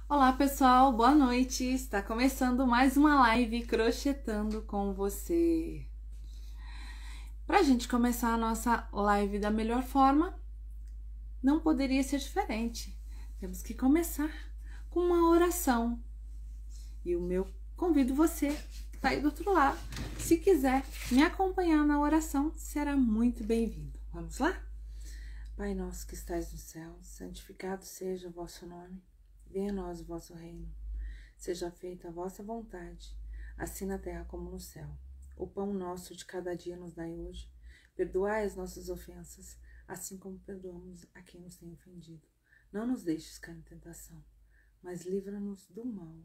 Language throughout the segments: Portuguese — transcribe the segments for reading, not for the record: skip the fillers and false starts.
Olá pessoal, boa noite! Está começando mais uma live Crochetando com você. Para a gente começar a nossa live da melhor forma, não poderia ser diferente. Temos que começar com uma oração. E convido você que está aí do outro lado, se quiser me acompanhar na oração, será muito bem-vindo. Vamos lá? Pai nosso que estais no céu, santificado seja o vosso nome. Venha a nós o vosso reino. Seja feita a vossa vontade, assim na terra como no céu. O pão nosso de cada dia nos dai hoje. Perdoai as nossas ofensas, assim como perdoamos a quem nos tem ofendido. Não nos deixes cair em tentação, mas livra-nos do mal.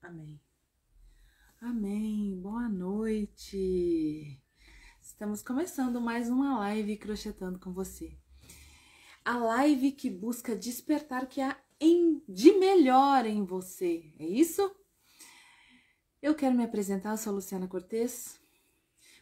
Amém. Amém. Boa noite. Estamos começando mais uma live Crochetando com você. A live que busca despertar o que há de melhor em você, é isso? Eu quero me apresentar, eu sou Luciana Cortez,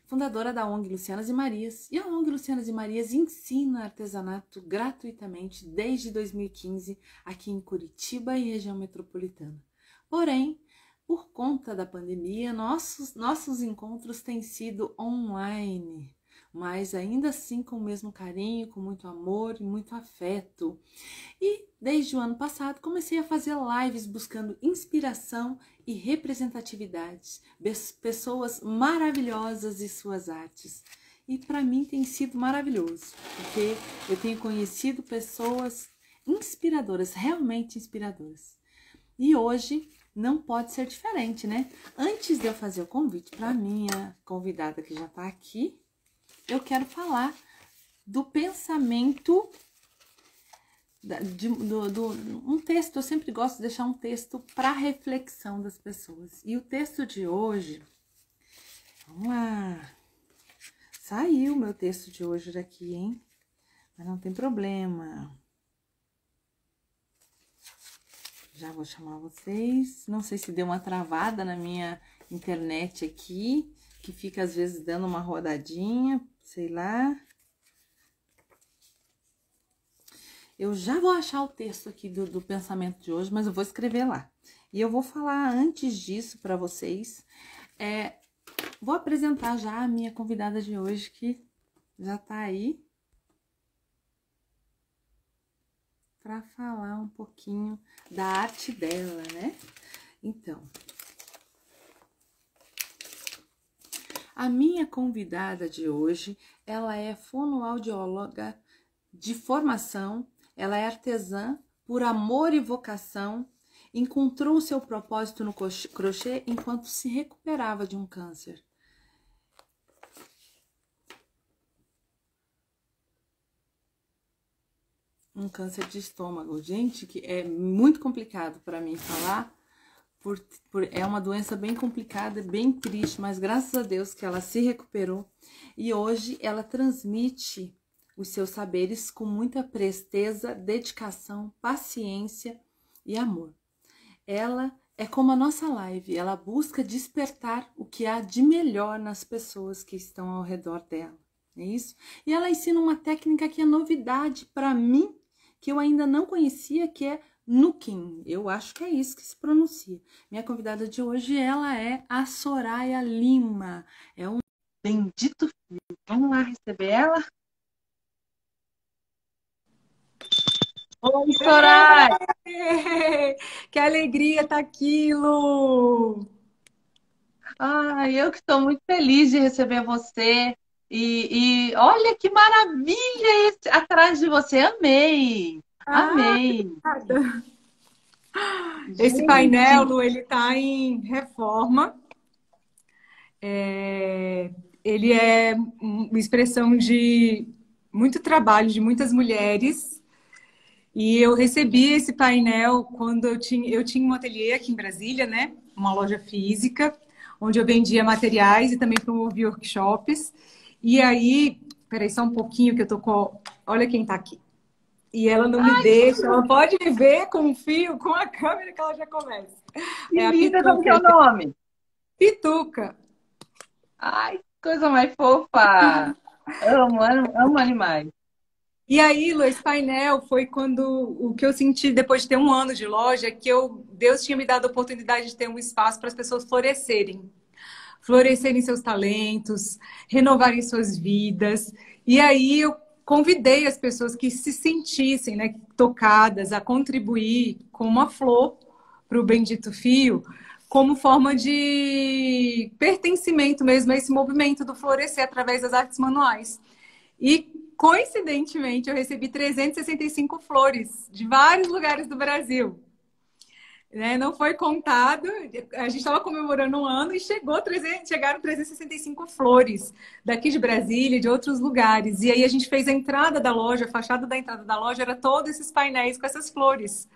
fundadora da ONG Lucianas e Marias, e a ONG Lucianas e Marias ensina artesanato gratuitamente desde 2015 aqui em Curitiba e região metropolitana. Porém, por conta da pandemia, nossos encontros têm sido online, mas ainda assim com o mesmo carinho, com muito amor e muito afeto. E desde o ano passado comecei a fazer lives buscando inspiração e representatividade, pessoas maravilhosas e suas artes. E para mim tem sido maravilhoso, porque eu tenho conhecido pessoas inspiradoras, realmente inspiradoras. E hoje não pode ser diferente, né? Antes de eu fazer o convite para a minha convidada que já está aqui, eu quero falar do pensamento, um texto. Eu sempre gosto de deixar um texto para reflexão das pessoas. E o texto de hoje, vamos lá, saiu o meu texto de hoje daqui, hein? Mas não tem problema. Já vou chamar vocês. Não sei se deu uma travada na minha internet aqui, que fica às vezes dando uma rodadinha, sei lá. Eu já vou achar o texto aqui do pensamento de hoje, mas eu vou escrever lá. E eu vou falar antes disso para vocês. Vou apresentar já a minha convidada de hoje, que já tá aí, para falar um pouquinho da arte dela, né? Então, a minha convidada de hoje, ela é fonoaudióloga de formação, ela é artesã por amor e vocação, encontrou o seu propósito no crochê enquanto se recuperava de um câncer. Um câncer de estômago, gente, que é muito complicado para mim falar, é uma doença bem complicada, bem triste, mas graças a Deus que ela se recuperou e hoje ela transmite os seus saberes com muita presteza, dedicação, paciência e amor. Ela é como a nossa live, ela busca despertar o que há de melhor nas pessoas que estão ao redor dela, é isso? E ela ensina uma técnica que é novidade para mim, que eu ainda não conhecia, que é Nukin. Eu acho que é isso que se pronuncia. Minha convidada de hoje, ela é a Soraya Lima. É um bendito filho. Vamos lá receber ela? Oi, Soraya! Que alegria tá aqui, Lu! Eu que estou muito feliz de receber você. E olha que maravilha esse atrás de você. Amei! Ah, Amei! obrigada. Esse painel, Gente! Lu, ele tá em reforma. Ele é uma expressão de muito trabalho de muitas mulheres. E eu recebi esse painel quando eu tinha um ateliê aqui em Brasília, né? Uma loja física, onde eu vendia materiais e também promovia workshops. E aí, peraí só um pouquinho que eu tô com... Olha quem tá aqui. E ela não me deixa, ela pode me ver com o fio, com a câmera que ela já começa. Que É a linda, como que Pituca. é o nome? Pituca. Ai, que coisa mais fofa! Amo, amo, amo animais. E aí, Lu, esse painel foi quando o que eu senti depois de ter um ano de loja, que Deus tinha me dado a oportunidade de ter um espaço para as pessoas florescerem seus talentos, renovarem suas vidas. E aí eu convidei as pessoas que se sentissem, né, tocadas a contribuir com uma flor para o Bendito Fio, como forma de pertencimento mesmo a esse movimento do florescer através das artes manuais. E, coincidentemente, eu recebi 365 flores de vários lugares do Brasil. Né? Não foi contado, a gente estava comemorando um ano e chegaram 365 flores daqui de Brasília, de outros lugares. E aí a gente fez a entrada da loja, a fachada da entrada da loja era todos esses painéis com essas flores.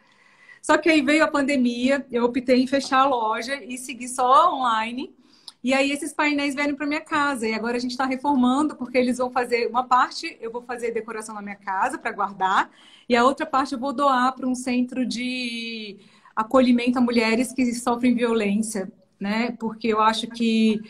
Só que aí veio a pandemia, eu optei em fechar a loja e seguir só online. E aí esses painéis vieram para minha casa. E agora a gente está reformando, porque eles vão fazer uma parte, eu vou fazer decoração na minha casa para guardar, e a outra parte eu vou doar para um centro de acolhimento a mulheres que sofrem violência, né? Porque eu acho que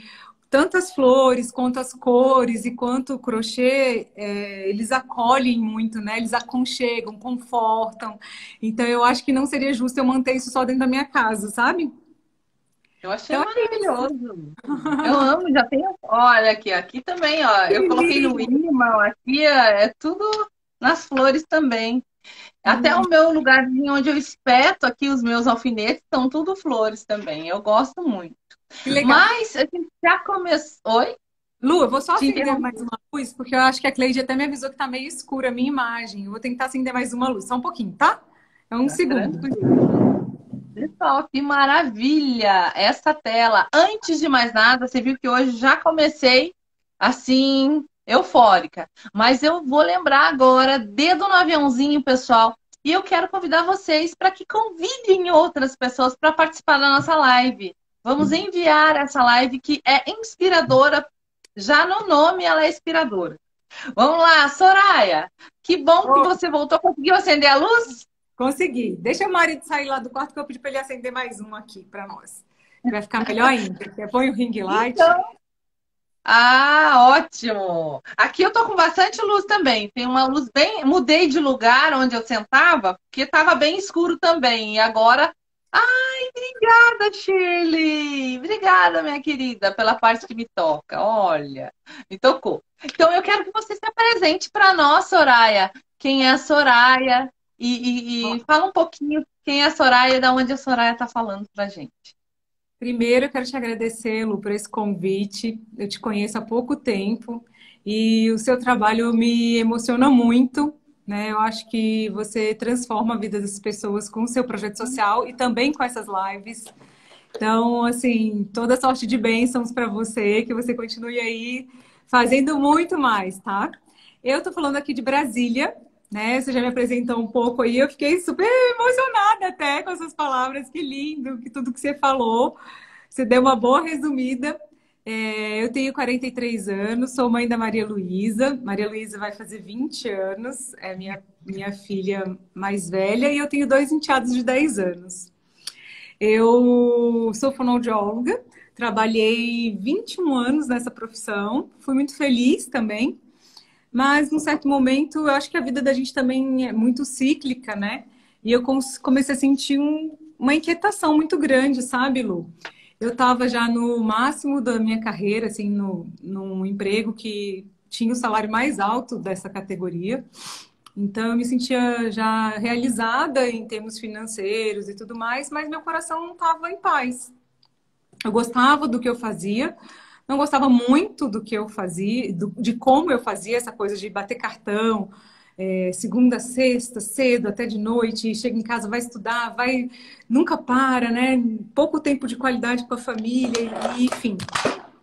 tantas flores, quanto as cores e quanto o crochê, eles acolhem muito, né? Eles aconchegam, confortam. Então eu acho que não seria justo eu manter isso só dentro da minha casa, sabe? Eu achei Então é isso. maravilhoso. Eu amo, já tenho. Olha aqui também, ó. Que Eu coloquei no lindo! imã, aqui é tudo nas flores também. Até o meu lugarzinho onde eu espeto aqui os meus alfinetes são tudo flores também. Eu gosto muito. Que legal. Mas a gente já começou. Oi? Lu, eu vou só Te acender interrompi. mais uma luz, porque eu acho que a Cleide até me avisou que tá meio escura a minha imagem. Eu vou tentar acender mais uma luz, só um pouquinho, tá? É um Tá segundo. tranquilo. Pessoal, que maravilha essa tela. Antes de mais nada, você viu que hoje já comecei assim, eufórica. Mas eu vou lembrar agora, dedo no aviãozinho, pessoal. E eu quero convidar vocês para que convidem outras pessoas para participar da nossa live. Vamos enviar essa live que é inspiradora. Já no nome ela é inspiradora. Vamos lá, Soraya. Que bom que você voltou. Conseguiu acender a luz? Consegui. Deixa o marido sair lá do quarto que eu pedi para ele acender mais um aqui para nós. Vai ficar melhor ainda. Põe o ring light. Então, ah, ótimo! Aqui eu tô com bastante luz também. Tem uma luz bem. Mudei de lugar onde eu sentava, porque estava bem escuro também. E agora. Ai, obrigada, Shirley! Obrigada, minha querida, pela parte que me toca. Olha, me tocou. Então eu quero que você se apresente para nós, Soraya. Quem é a Soraya? E fala um pouquinho quem é a Soraya e de onde a Soraya está falando pra gente. Primeiro, eu quero te agradecer, Lu, por esse convite. Eu te conheço há pouco tempo e o seu trabalho me emociona muito, né? Eu acho que você transforma a vida das pessoas com o seu projeto social e também com essas lives. Então, assim, toda sorte de bênçãos para você, que você continue aí fazendo muito mais, tá? Eu tô falando aqui de Brasília, né? Você já me apresentou um pouco aí, eu fiquei super emocionada até com essas palavras, que lindo, que tudo que você falou. Você deu uma boa resumida. Eu tenho 43 anos, sou mãe da Maria Luísa. Maria Luísa vai fazer 20 anos, é minha filha mais velha, e eu tenho dois enteados de 10 anos. Eu sou fonoaudióloga, trabalhei 21 anos nessa profissão, fui muito feliz também, mas num certo momento eu acho que a vida da gente também é muito cíclica, né? E eu comecei a sentir uma inquietação muito grande, sabe, Lu? Eu estava já no máximo da minha carreira, assim, num emprego que tinha o salário mais alto dessa categoria. Então, eu me sentia já realizada em termos financeiros e tudo mais, mas meu coração não estava em paz. Eu gostava do que eu fazia, não gostava muito do que eu fazia, de como eu fazia essa coisa de bater cartão, segunda a sexta, cedo até de noite, chega em casa, vai estudar, nunca para, né? Pouco tempo de qualidade com a família, e, enfim.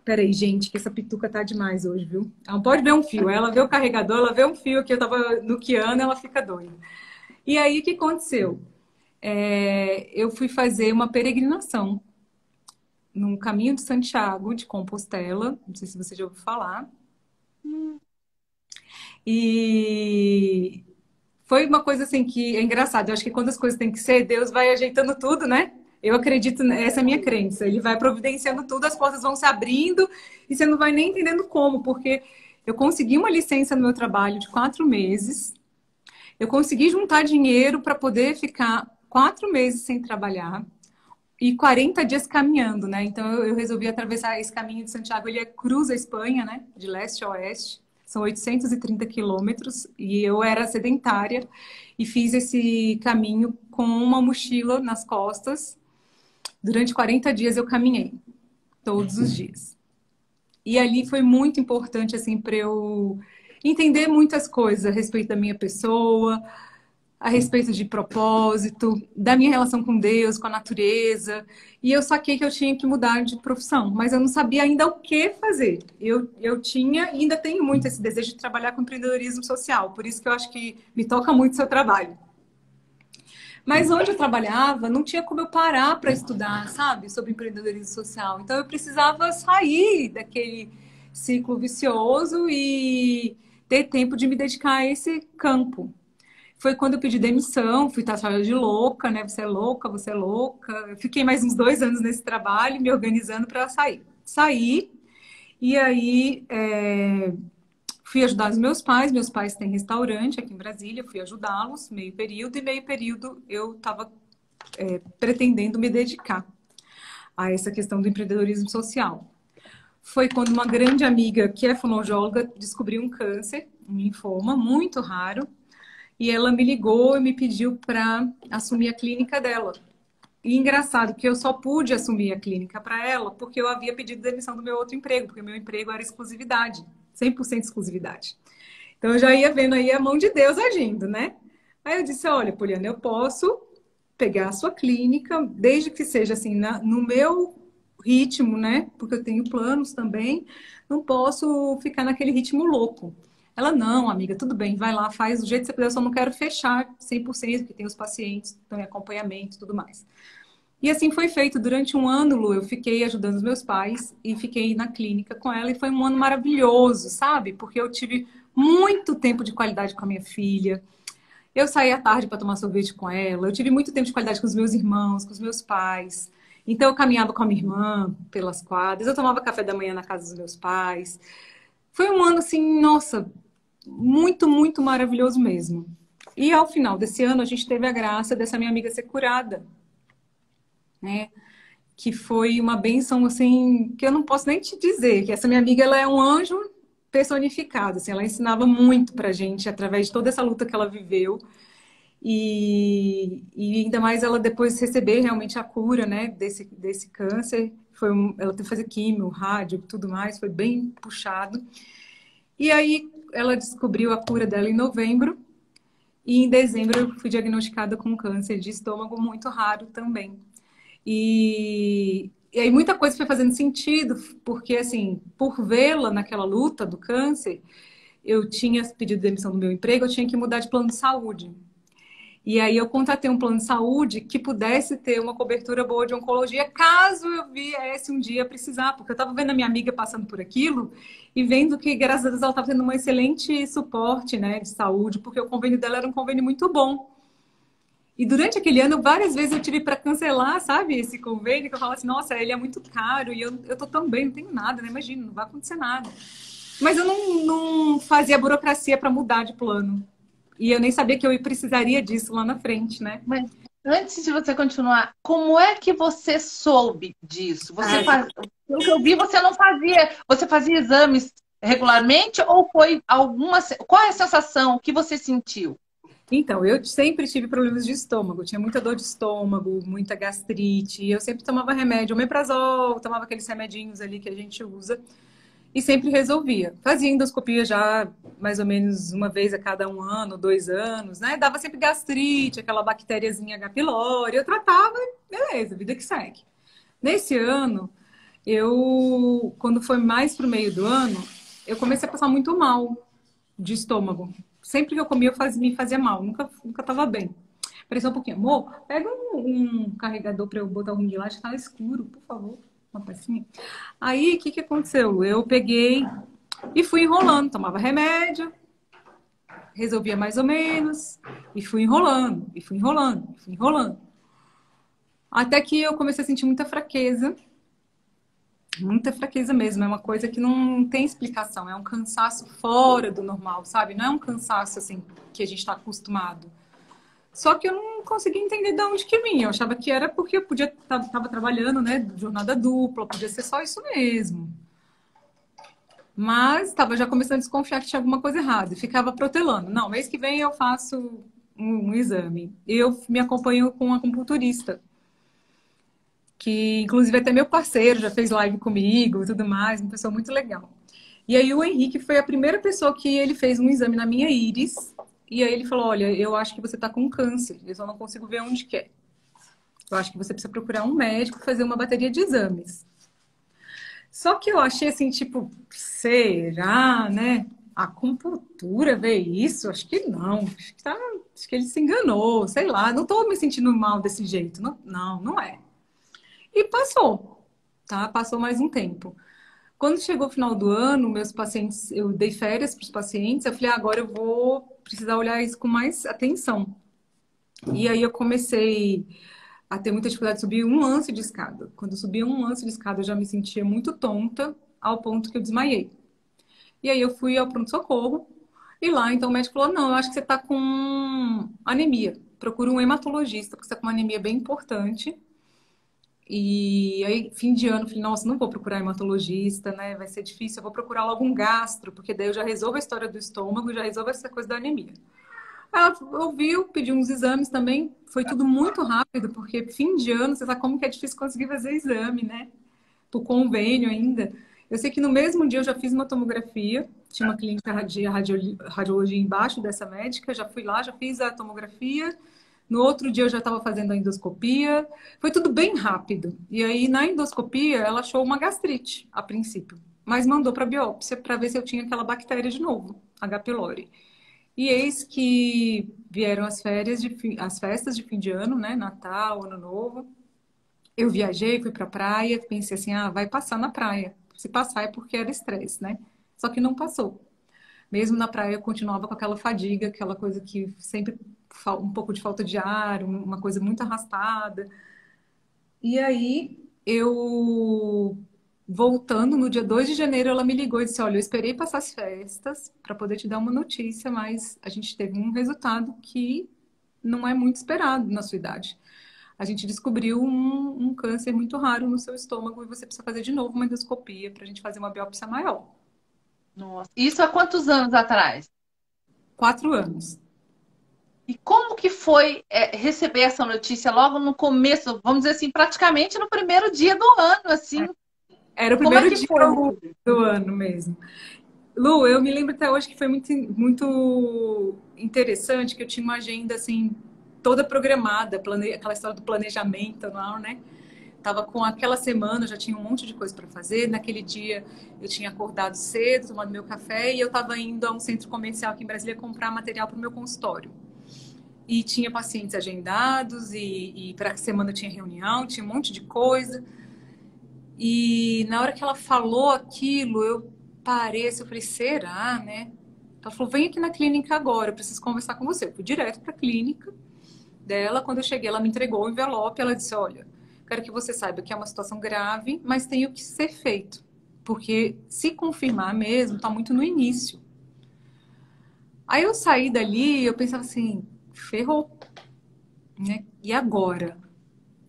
Peraí, gente, que essa pituca tá demais hoje, viu? Ela não pode ver um fio. Ela vê o carregador, ela vê um fio que eu tava noqueando, ela fica doida. E aí, o que aconteceu? Eu fui fazer uma peregrinação no Caminho de Santiago, de Compostela. Não sei se você já ouviu falar. E foi uma coisa assim que é engraçado. Eu acho que quando as coisas têm que ser, Deus vai ajeitando tudo, né? Eu acredito, essa é a minha crença. Ele vai providenciando tudo, as portas vão se abrindo e você não vai nem entendendo como, porque eu consegui uma licença no meu trabalho de 4 meses Eu consegui juntar dinheiro para poder ficar 4 meses sem trabalhar e 40 dias caminhando, né? Então eu resolvi atravessar esse caminho de Santiago. Ele cruza a Espanha, né? De leste a oeste. São 830 quilômetros e eu era sedentária e fiz esse caminho com uma mochila nas costas. Durante 40 dias eu caminhei, todos os dias. E ali foi muito importante, assim, para eu entender muitas coisas a respeito da minha pessoa, a respeito de propósito, da minha relação com Deus, com a natureza. E eu saquei que eu tinha que mudar de profissão, mas eu não sabia ainda o que fazer. Eu tinha e ainda tenho muito esse desejo de trabalhar com empreendedorismo social, por isso que eu acho que me toca muito o seu trabalho. Mas onde eu trabalhava, não tinha como eu parar para estudar, sabe, sobre empreendedorismo social. Então eu precisava sair daquele ciclo vicioso e ter tempo de me dedicar a esse campo. Foi quando eu pedi demissão, fui taxada de louca, né? Você é louca, você é louca. Eu fiquei mais uns 2 anos nesse trabalho, me organizando para sair. Saí, e aí fui ajudar os meus pais. Meus pais têm restaurante aqui em Brasília, fui ajudá-los, meio período, e meio período eu estava pretendendo me dedicar a essa questão do empreendedorismo social. Foi quando uma grande amiga, que é fonoaudióloga, descobriu um câncer, um linfoma muito raro, e ela me ligou e me pediu para assumir a clínica dela. E engraçado que eu só pude assumir a clínica para ela porque eu havia pedido demissão do meu outro emprego, porque o meu emprego era exclusividade, 100% exclusividade. Então eu já ia vendo aí a mão de Deus agindo, né? Aí eu disse, olha, Poliana, eu posso pegar a sua clínica, desde que seja assim, no meu ritmo, né? Porque eu tenho planos também, não posso ficar naquele ritmo louco. Ela, não, amiga, tudo bem, vai lá, faz do jeito que você puder, eu só não quero fechar 100%, porque tem os pacientes, estão em acompanhamento e tudo mais. E assim foi feito. Durante um ano, Lu, eu fiquei ajudando os meus pais e fiquei na clínica com ela, e foi um ano maravilhoso, sabe? Porque eu tive muito tempo de qualidade com a minha filha, eu saía à tarde para tomar sorvete com ela, eu tive muito tempo de qualidade com os meus irmãos, com os meus pais. Então eu caminhava com a minha irmã pelas quadras, eu tomava café da manhã na casa dos meus pais. Foi um ano assim, nossa, muito, muito maravilhoso mesmo. E ao final desse ano, a gente teve a graça dessa minha amiga ser curada, né? Que foi uma bênção, assim, que eu não posso nem te dizer, que essa minha amiga, ela é um anjo personificado, assim, ela ensinava muito pra gente, através de toda essa luta que ela viveu, e ainda mais ela depois receber realmente a cura, né, desse câncer, ela teve que fazer químio, rádio, tudo mais, foi bem puxado. E aí ela descobriu a cura dela em novembro, e em dezembro eu fui diagnosticada com câncer de estômago muito raro também. E aí muita coisa foi fazendo sentido, porque assim, por vê-la naquela luta do câncer, eu tinha pedido demissão do meu emprego, eu tinha que mudar de plano de saúde. E aí eu contratei um plano de saúde que pudesse ter uma cobertura boa de oncologia, caso eu viesse um dia precisar, porque eu estava vendo a minha amiga passando por aquilo e vendo que, graças a Deus, ela estava tendo um excelente suporte, né, de saúde, porque o convênio dela era um convênio muito bom. E durante aquele ano, várias vezes eu tive para cancelar, sabe, esse convênio, que eu falava assim, nossa, ele é muito caro e eu tô tão bem, não tenho nada, né? Imagina, não vai acontecer nada. Mas eu não fazia burocracia para mudar de plano. E eu nem sabia que eu precisaria disso lá na frente, né? Mas antes de você continuar, como é que você soube disso? Pelo que eu vi, você não fazia. Você fazia exames regularmente ou foi alguma... Qual é a sensação que você sentiu? Então, eu sempre tive problemas de estômago. Tinha muita dor de estômago, muita gastrite. E eu sempre tomava remédio, omeprazol, tomava aqueles remedinhos ali que a gente usa. E sempre resolvia. Fazia endoscopia já mais ou menos uma vez a cada 1 ano, 2 anos, né? Dava sempre gastrite, aquela bactériazinha H. pylori. Eu tratava, beleza, vida que segue. Nesse ano, quando foi mais pro meio do ano, eu comecei a passar muito mal de estômago. Sempre que eu comia, me fazia mal. Nunca tava bem. Parecia um pouquinho. Amor, pega um carregador para eu botar o ring light, tá escuro, por favor. Uma pecinha. Aí, o que aconteceu? Eu peguei e fui enrolando. Tomava remédio, resolvia mais ou menos, e fui enrolando, e fui enrolando, e fui enrolando. Até que eu comecei a sentir muita fraqueza. Muita fraqueza mesmo, é uma coisa que não tem explicação, é um cansaço fora do normal, sabe? Não é um cansaço assim que a gente está acostumado. Só que eu não conseguia entender de onde que vinha. Eu achava que era porque eu podia tava trabalhando, né, jornada dupla, podia ser só isso mesmo. Mas estava já começando a desconfiar que tinha alguma coisa errada e ficava protelando. Não, mês que vem eu faço um exame. Eu me acompanho com um acupunturista, que inclusive até meu parceiro já fez live comigo e tudo mais, uma pessoa muito legal. E aí o Henrique foi a primeira pessoa que ele fez um exame na minha íris. E aí ele falou, olha, eu acho que você tá com câncer, eu só não consigo ver onde que é. Eu acho que você precisa procurar um médico e fazer uma bateria de exames. Só que eu achei assim, tipo, será, né? Acupuntura vê isso? Acho que não. Acho que ele se enganou, sei lá. Não tô me sentindo mal desse jeito. Não, não é. E passou, tá? Passou mais um tempo. Quando chegou o final do ano, meus pacientes, eu dei férias para os pacientes, eu falei, agora eu vou precisar olhar isso com mais atenção. E aí eu comecei a ter muita dificuldade de subir um lance de escada. Quando eu subia um lance de escada, eu já me sentia muito tonta, ao ponto que eu desmaiei. E aí eu fui ao pronto-socorro, e lá então o médico falou, não, eu acho que você está com anemia. Procura um hematologista, porque você está com uma anemia bem importante. E aí, fim de ano, eu falei, nossa, não vou procurar hematologista, né? Vai ser difícil, eu vou procurar logo um gastro, porque daí eu já resolvo a história do estômago, já resolvo essa coisa da anemia. Ela ouviu, pediu uns exames também, foi tudo muito rápido, porque fim de ano, você sabe como que é difícil conseguir fazer exame, né? Por convênio ainda. Eu sei que no mesmo dia eu já fiz uma tomografia, tinha uma clínica de radiologia embaixo dessa médica, já fui lá, já fiz a tomografia. No outro dia eu já estava fazendo a endoscopia. Foi tudo bem rápido. E aí na endoscopia ela achou uma gastrite a princípio, mas mandou para biópsia para ver se eu tinha aquela bactéria de novo, H. pylori. E eis que vieram as férias as festas de fim de ano, né, Natal, Ano Novo. Eu viajei, fui para a praia, pensei assim, ah, vai passar na praia. Se passar é porque era estresse, né? Só que não passou. Mesmo na praia, eu continuava com aquela fadiga, aquela coisa que sempre um pouco de falta de ar, uma coisa muito arrastada. E aí, eu voltando no dia 2 de janeiro, ela me ligou e disse: olha, eu esperei passar as festas para poder te dar uma notícia, mas a gente teve um resultado que não é muito esperado na sua idade. A gente descobriu um câncer muito raro no seu estômago e você precisa fazer de novo uma endoscopia para a gente fazer uma biópsia maior. Nossa. Isso há quantos anos atrás? 4 anos. E como que foi receber essa notícia logo no começo, vamos dizer assim, praticamente no primeiro dia do ano, assim? Era o Como é primeiro que dia foi? do ano mesmo. Lu, eu me lembro até hoje que foi muito interessante, que eu tinha uma agenda assim toda programada, aquela história do planejamento anual, né? Tava com aquela semana, eu já tinha um monte de coisa para fazer. Naquele dia eu tinha acordado cedo, tomado meu café e eu estava indo a um centro comercial aqui em Brasília comprar material para o meu consultório. E tinha pacientes agendados e para a semana tinha reunião, tinha um monte de coisa. E na hora que ela falou aquilo, eu parei assim, eu falei, será, né? Ela falou, vem aqui na clínica agora, eu preciso conversar com você. Eu fui direto para a clínica dela. Quando eu cheguei, ela me entregou o envelope, ela disse, olha, quero que você saiba que é uma situação grave, mas tem o que ser feito. Porque se confirmar mesmo, está muito no início. Aí eu saí dali, eu pensava assim, ferrou, né? E agora?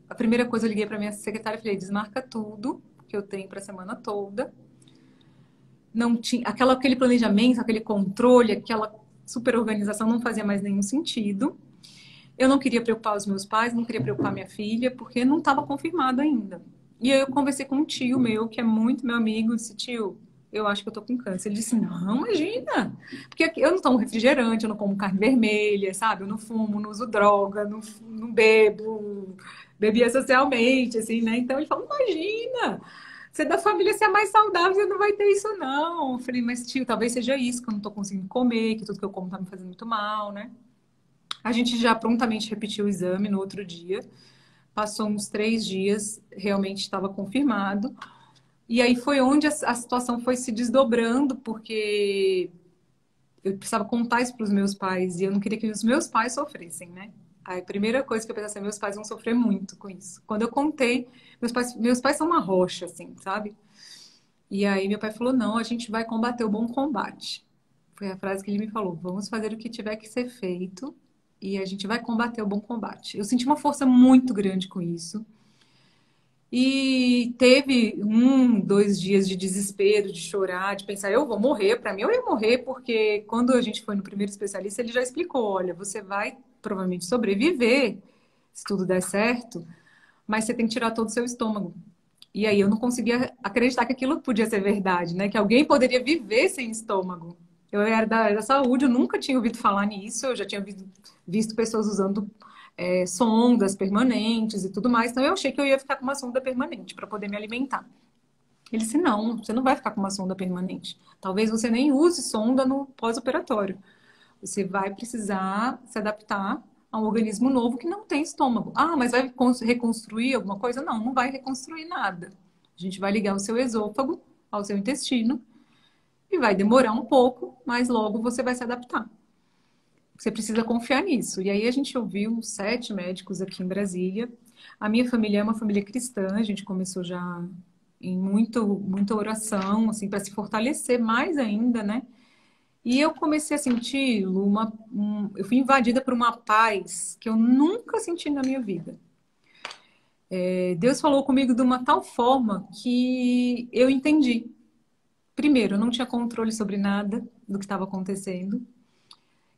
A primeira coisa eu liguei para minha secretária e falei, desmarca tudo que eu tenho para a semana toda. Não tinha aquele planejamento, aquele controle, aquela super organização não fazia mais nenhum sentido. Eu não queria preocupar os meus pais, não queria preocupar minha filha, porque não estava confirmado ainda. E aí eu conversei com um tio meu, que é muito meu amigo, e disse, tio, eu acho que eu tô com câncer. Ele disse, não, imagina. Porque eu não tomo refrigerante, eu não como carne vermelha, sabe? Eu não fumo, não uso droga, não bebo, bebia socialmente, assim, né? Então ele falou, imagina. Você é da família, você é mais saudável, você não vai ter isso, não. Eu falei, mas tio, talvez seja isso, que eu não tô conseguindo comer, que tudo que eu como tá me fazendo muito mal, né? A gente já prontamente repetiu o exame no outro dia. Passou uns 3 dias, realmente estava confirmado. E aí foi onde a situação foi se desdobrando, porque eu precisava contar isso para os meus pais e eu não queria que os meus pais sofressem, né? A primeira coisa que eu pensei assim, meus pais vão sofrer muito com isso. Quando eu contei, meus pais são uma rocha, assim, sabe? E aí meu pai falou, não, a gente vai combater o bom combate. Foi a frase que ele me falou, vamos fazer o que tiver que ser feito e a gente vai combater o bom combate. Eu senti uma força muito grande com isso. E teve 2 dias de desespero, de chorar, de pensar, eu vou morrer. Para mim, eu ia morrer, porque quando a gente foi no primeiro especialista, ele já explicou: olha, você vai provavelmente sobreviver, se tudo der certo, mas você tem que tirar todo o seu estômago. E aí eu não conseguia acreditar que aquilo podia ser verdade, né? Que alguém poderia viver sem estômago. Eu era da área da saúde, eu nunca tinha ouvido falar nisso, eu já tinha visto pessoas usando sondas permanentes e tudo mais, então eu achei que eu ia ficar com uma sonda permanente para poder me alimentar. Ele disse, não, você não vai ficar com uma sonda permanente. Talvez você nem use sonda no pós-operatório. Você vai precisar se adaptar a um organismo novo que não tem estômago. Ah, mas vai reconstruir alguma coisa? Não, não vai reconstruir nada. A gente vai ligar o seu esôfago ao seu intestino e vai demorar um pouco, mas logo você vai se adaptar. Você precisa confiar nisso. E aí a gente ouviu 7 médicos aqui em Brasília. A minha família é uma família cristã, a gente começou já em muita oração, assim, para se fortalecer mais ainda, né? E eu comecei a sentir, Lu, eu fui invadida por uma paz que eu nunca senti na minha vida. Deus falou comigo de uma tal forma que eu entendi. Primeiro, eu não tinha controle sobre nada do que estava acontecendo.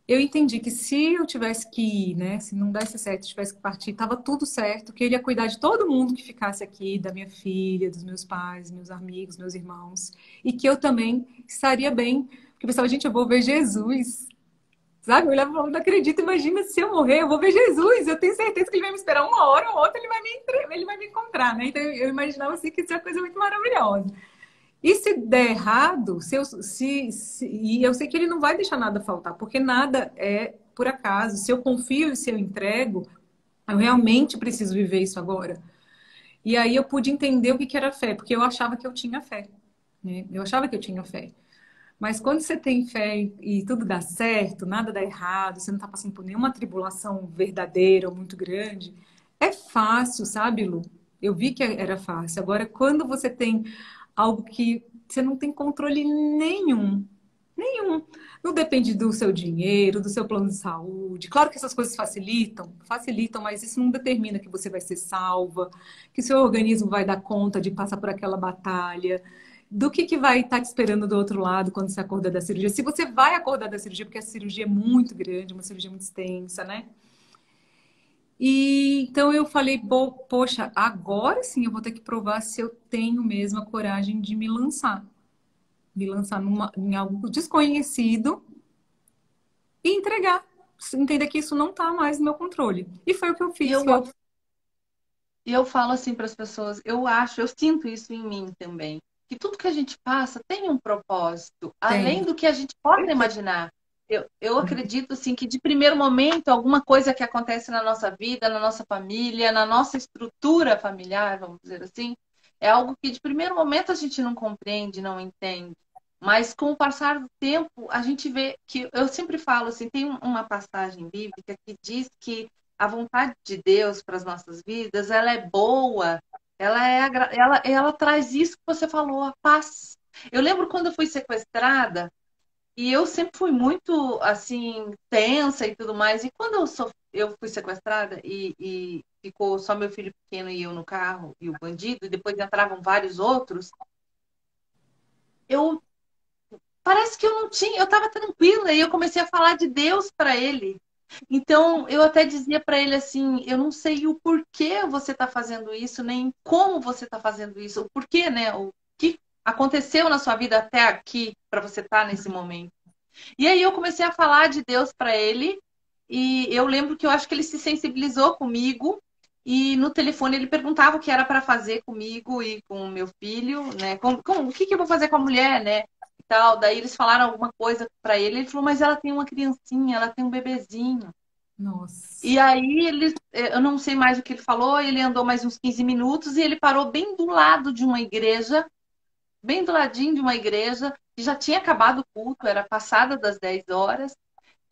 Eu entendi que se eu tivesse que ir, né, se não desse certo, tivesse que partir, estava tudo certo, que ele ia cuidar de todo mundo que ficasse aqui, da minha filha, dos meus pais, meus amigos, meus irmãos, e que eu também estaria bem, porque eu pensava, gente, eu vou ver Jesus, sabe? Eu olhava e falava, não acredito, imagina se eu morrer, eu vou ver Jesus, eu tenho certeza que ele vai me esperar uma hora ou outra, ele vai me encontrar, né? Então eu imaginava assim que isso é uma coisa muito maravilhosa. E se der errado, e eu sei que ele não vai deixar nada faltar, porque nada é por acaso. Se eu confio e se eu entrego, eu realmente preciso viver isso agora. E aí eu pude entender o que que era fé, porque eu achava que eu tinha fé, né? Eu achava que eu tinha fé. Mas quando você tem fé e tudo dá certo, nada dá errado, você não está passando por nenhuma tribulação verdadeira ou muito grande, é fácil, sabe, Lu? Eu vi que era fácil. Agora, quando você tem algo que você não tem controle nenhum, nenhum. Não depende do seu dinheiro, do seu plano de saúde. Claro que essas coisas facilitam, mas isso não determina que você vai ser salva, que seu organismo vai dar conta de passar por aquela batalha, do que vai estar te esperando do outro lado quando você acordar da cirurgia. Se você vai acordar da cirurgia, porque a cirurgia é muito grande, uma cirurgia muito extensa, né? E então eu falei, poxa, agora sim eu vou ter que provar se eu tenho mesmo a coragem de me lançar em algo desconhecido e entregar, entender que isso não está mais no meu controle. E foi o que eu E fiz. eu, e eu falo assim para as pessoas, eu sinto isso em mim também, que tudo que a gente passa tem um propósito, além Tem. do que a gente pode imaginar. Eu acredito assim que de primeiro momento, alguma coisa que acontece na nossa vida, na nossa família, na nossa estrutura familiar, vamos dizer assim, é algo que de primeiro momento a gente não compreende, não entende. Mas com o passar do tempo, a gente vê que, eu sempre falo assim, tem uma passagem bíblica que diz que a vontade de Deus para as nossas vidas, ela é boa, ela traz isso que você falou, a paz. Eu lembro quando eu fui sequestrada, e eu sempre fui muito, assim, tensa e tudo mais. E quando eu fui sequestrada e ficou só meu filho pequeno e eu no carro e o bandido, e depois entravam vários outros, eu parece que eu não tinha, eu estava tranquila e eu comecei a falar de Deus para ele. Então, eu até dizia para ele assim, eu não sei o porquê você está fazendo isso, nem como você está fazendo isso, o porquê, né? O que aconteceu na sua vida até aqui para você estar nesse momento. E aí eu comecei a falar de Deus para ele e eu lembro que eu acho que ele se sensibilizou comigo e no telefone ele perguntava o que era para fazer comigo e com o meu filho, né? O que eu vou fazer com a mulher, né? E tal. Daí eles falaram alguma coisa para ele, ele falou, mas ela tem uma criancinha, ela tem um bebezinho. Nossa. E aí eu não sei mais o que ele falou, ele andou mais uns 15 minutos e ele parou bem do lado de uma igreja, bem do ladinho de uma igreja, que já tinha acabado o culto, era passada das 10 horas.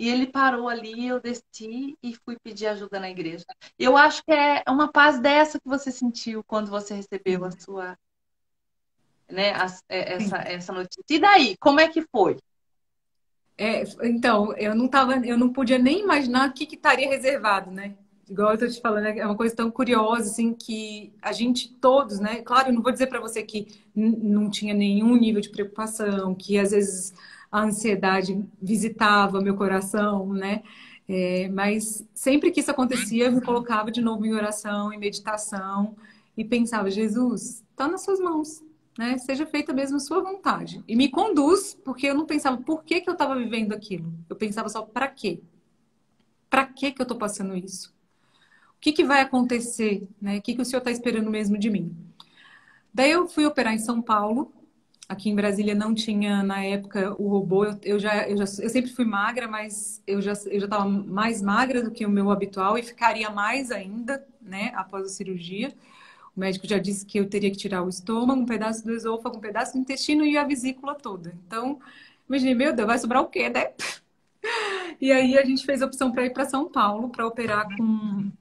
e ele parou ali, eu desci e fui pedir ajuda na igreja. Eu acho que é uma paz dessa que você sentiu quando você recebeu a sua, né, Sim. essa notícia. E daí, como é que foi? Então, eu não podia nem imaginar o que estaria reservado, né? Igual eu tô te falando, é uma coisa tão curiosa, assim, que a gente todos, né? Claro, eu não vou dizer para você que não tinha nenhum nível de preocupação, que às vezes a ansiedade visitava meu coração, né? Mas sempre que isso acontecia, eu me colocava de novo em oração, em meditação, e pensava, Jesus, está nas suas mãos, né? Seja feita mesmo a sua vontade. E me conduz, porque eu não pensava por que que eu estava vivendo aquilo. Eu pensava só, para quê? Para que eu estou passando isso? O que que vai acontecer, né? O que que o senhor está esperando mesmo de mim? Daí eu fui operar em São Paulo. Aqui em Brasília não tinha, na época, o robô. Eu sempre fui magra, mas eu já estava mais magra do que o meu habitual e ficaria mais ainda, né, após a cirurgia. O médico já disse que eu teria que tirar o estômago, um pedaço do esôfago, um pedaço do intestino e a vesícula toda. Então, imaginei, meu Deus, vai sobrar o quê, né? E aí a gente fez a opção para ir para São Paulo para operar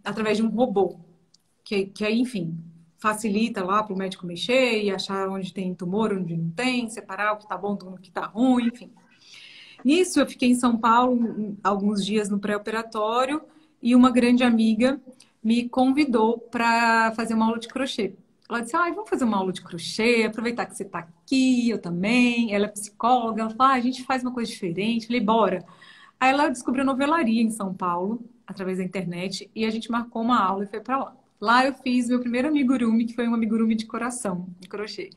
através de um robô, que aí, enfim, facilita lá para o médico mexer e achar onde tem tumor, onde não tem, separar o que tá bom do que tá ruim, enfim. Nisso, eu fiquei em São Paulo alguns dias no pré-operatório e uma grande amiga me convidou para fazer uma aula de crochê. Ela disse, vamos fazer uma aula de crochê, aproveitar que você está aqui, eu também. Ela é psicóloga, ela falou, a gente faz uma coisa diferente. Eu falei, bora. Aí ela descobriu novelaria em São Paulo, através da internet, e a gente marcou uma aula e foi para lá. Lá eu fiz meu primeiro amigurumi, que foi um amigurumi de coração, de crochê.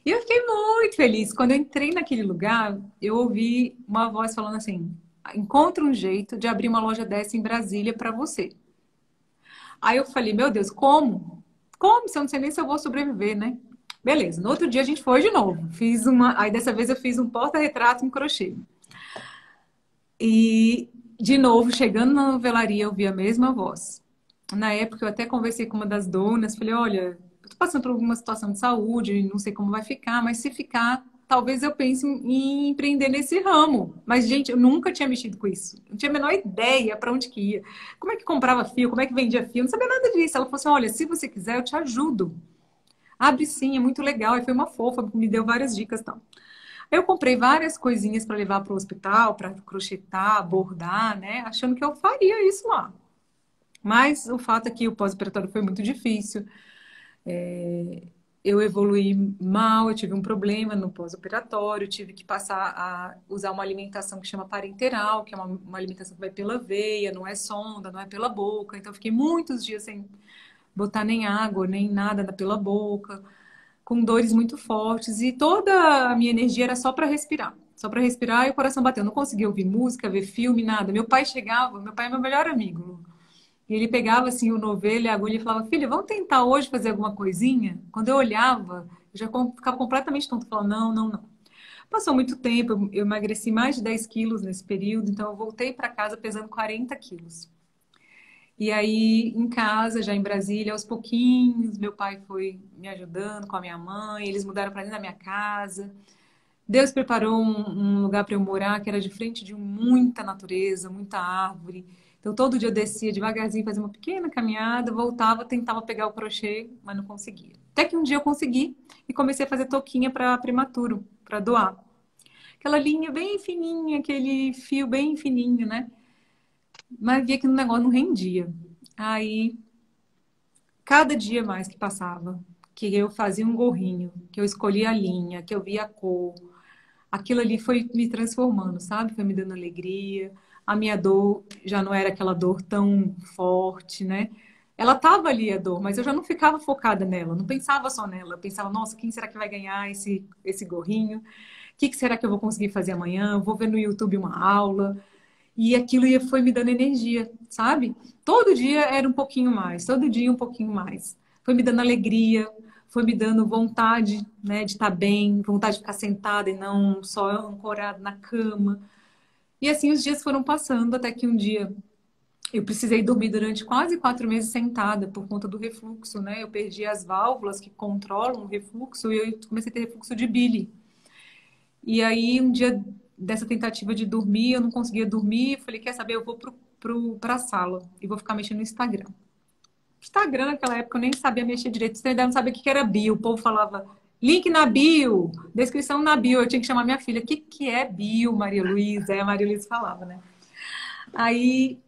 E eu fiquei muito feliz. Quando eu entrei naquele lugar, eu ouvi uma voz falando assim: encontra um jeito de abrir uma loja dessa em Brasília para você. Aí eu falei: meu Deus, como? Como? Se eu não sei nem se eu vou sobreviver, né? Beleza. No outro dia a gente foi de novo. Aí dessa vez eu fiz um porta-retrato em crochê. E de novo, chegando na novelaria, eu vi a mesma voz. Na época eu até conversei com uma das donas, falei: olha, eu tô passando por alguma situação de saúde, não sei como vai ficar, mas se ficar, talvez eu pense em empreender nesse ramo. Mas, gente, eu nunca tinha mexido com isso. Não tinha a menor ideia para onde que ia. Como é que comprava fio, como é que vendia fio, não sabia nada disso. Ela falou assim: olha, se você quiser, eu te ajudo. Abre sim, é muito legal. E foi uma fofa, me deu várias dicas e tal. Eu comprei várias coisinhas para levar para o hospital, para crochetar, bordar, né? Achando que eu faria isso lá. Mas o fato é que o pós-operatório foi muito difícil. Eu evoluí mal, eu tive um problema no pós-operatório, tive que passar a usar uma alimentação que chama parenteral, que é uma alimentação que vai pela veia, não é sonda, não é pela boca. Então, eu fiquei muitos dias sem botar nem água, nem nada pela boca, com dores muito fortes. E toda a minha energia era só para respirar. Só para respirar e o coração bateu. Eu não conseguia ouvir música, ver filme, nada. Meu pai chegava, meu pai é meu melhor amigo, Lu. E ele pegava assim o novelo e a agulha e falava: filha, vamos tentar hoje fazer alguma coisinha? Quando eu olhava, eu já ficava completamente tonta. Eu falava: não, não, não. Passou muito tempo, eu emagreci mais de 10 quilos nesse período, então eu voltei para casa pesando 40 quilos. E aí, em casa, já em Brasília, aos pouquinhos, meu pai foi me ajudando com a minha mãe, eles mudaram para dentro da minha casa. Deus preparou um lugar para eu morar que era de frente de muita natureza, muita árvore. Então, todo dia eu descia devagarzinho, fazia uma pequena caminhada, voltava, tentava pegar o crochê, mas não conseguia. Até que um dia eu consegui e comecei a fazer touquinha para prematuro, para doar. Aquela linha bem fininha, aquele fio bem fininho, né? Mas via que o negócio não rendia. Aí, cada dia mais que passava, que eu fazia um gorrinho, que eu escolhia a linha, que eu via a cor, aquilo ali foi me transformando, sabe? Foi me dando alegria. A minha dor já não era aquela dor tão forte, né? Ela tava ali a dor, mas eu já não ficava focada nela, não pensava só nela. Eu pensava: nossa, quem será que vai ganhar esse gorrinho? O que será que eu vou conseguir fazer amanhã? Vou ver no YouTube uma aula. E aquilo foi me dando energia, sabe? Todo dia era um pouquinho mais, todo dia um pouquinho mais. Foi me dando alegria, foi me dando vontade, né, de estar bem, vontade de ficar sentada e não só ancorada na cama. E assim os dias foram passando até que um dia eu precisei dormir durante quase 4 meses sentada por conta do refluxo, né? Eu perdi as válvulas que controlam o refluxo e eu comecei a ter refluxo de bile. E aí um dia dessa tentativa de dormir, eu não conseguia dormir. Falei, quer saber? Eu vou para a sala e vou ficar mexendo no Instagram. Instagram, naquela época, eu nem sabia mexer direito. Você ainda não sabia o que era bio. O povo falava, link na bio, descrição na bio. Eu tinha que chamar minha filha. O que é bio, Maria Luísa? Aí a Maria Luísa falava, né? Aí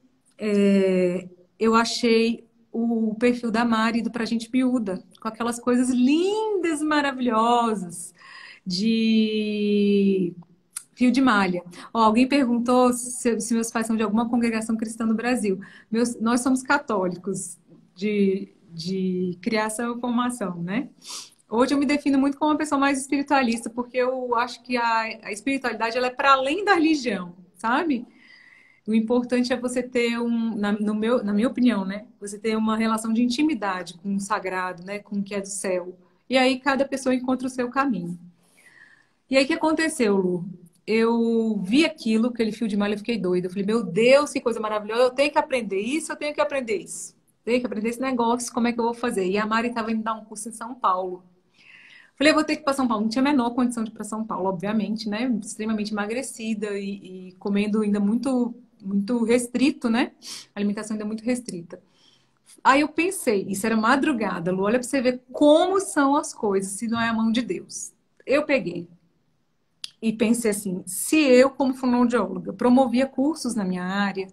eu achei o perfil da Mari do Pra Gente Miúda, com aquelas coisas lindas, maravilhosas, de fio de malha. Ó, alguém perguntou se meus pais são de alguma congregação cristã no Brasil. Nós somos católicos de criação e formação, né? Hoje eu me defino muito como uma pessoa mais espiritualista, porque eu acho que a espiritualidade ela é para além da religião, sabe? O importante é você ter na minha opinião, né? Você ter uma relação de intimidade com o sagrado, né? Com o que é do céu. E aí cada pessoa encontra o seu caminho. E aí o que aconteceu, Lu? Eu vi aquele fio de malha, eu fiquei doida. Eu falei, meu Deus, que coisa maravilhosa. Eu tenho que aprender isso, eu tenho que aprender isso. Tenho que aprender esse negócio, como é que eu vou fazer? E a Mari estava indo dar um curso em São Paulo. Falei, eu vou ter que ir para São Paulo. Não tinha a menor condição de ir para São Paulo, obviamente, né? Extremamente emagrecida e comendo ainda muito, muito restrito, né? A alimentação ainda muito restrita. Aí eu pensei, isso era madrugada, Lu, olha para você ver como são as coisas, se não é a mão de Deus. Eu peguei e pensei assim, se eu, como fonoaudióloga, promovia cursos na minha área,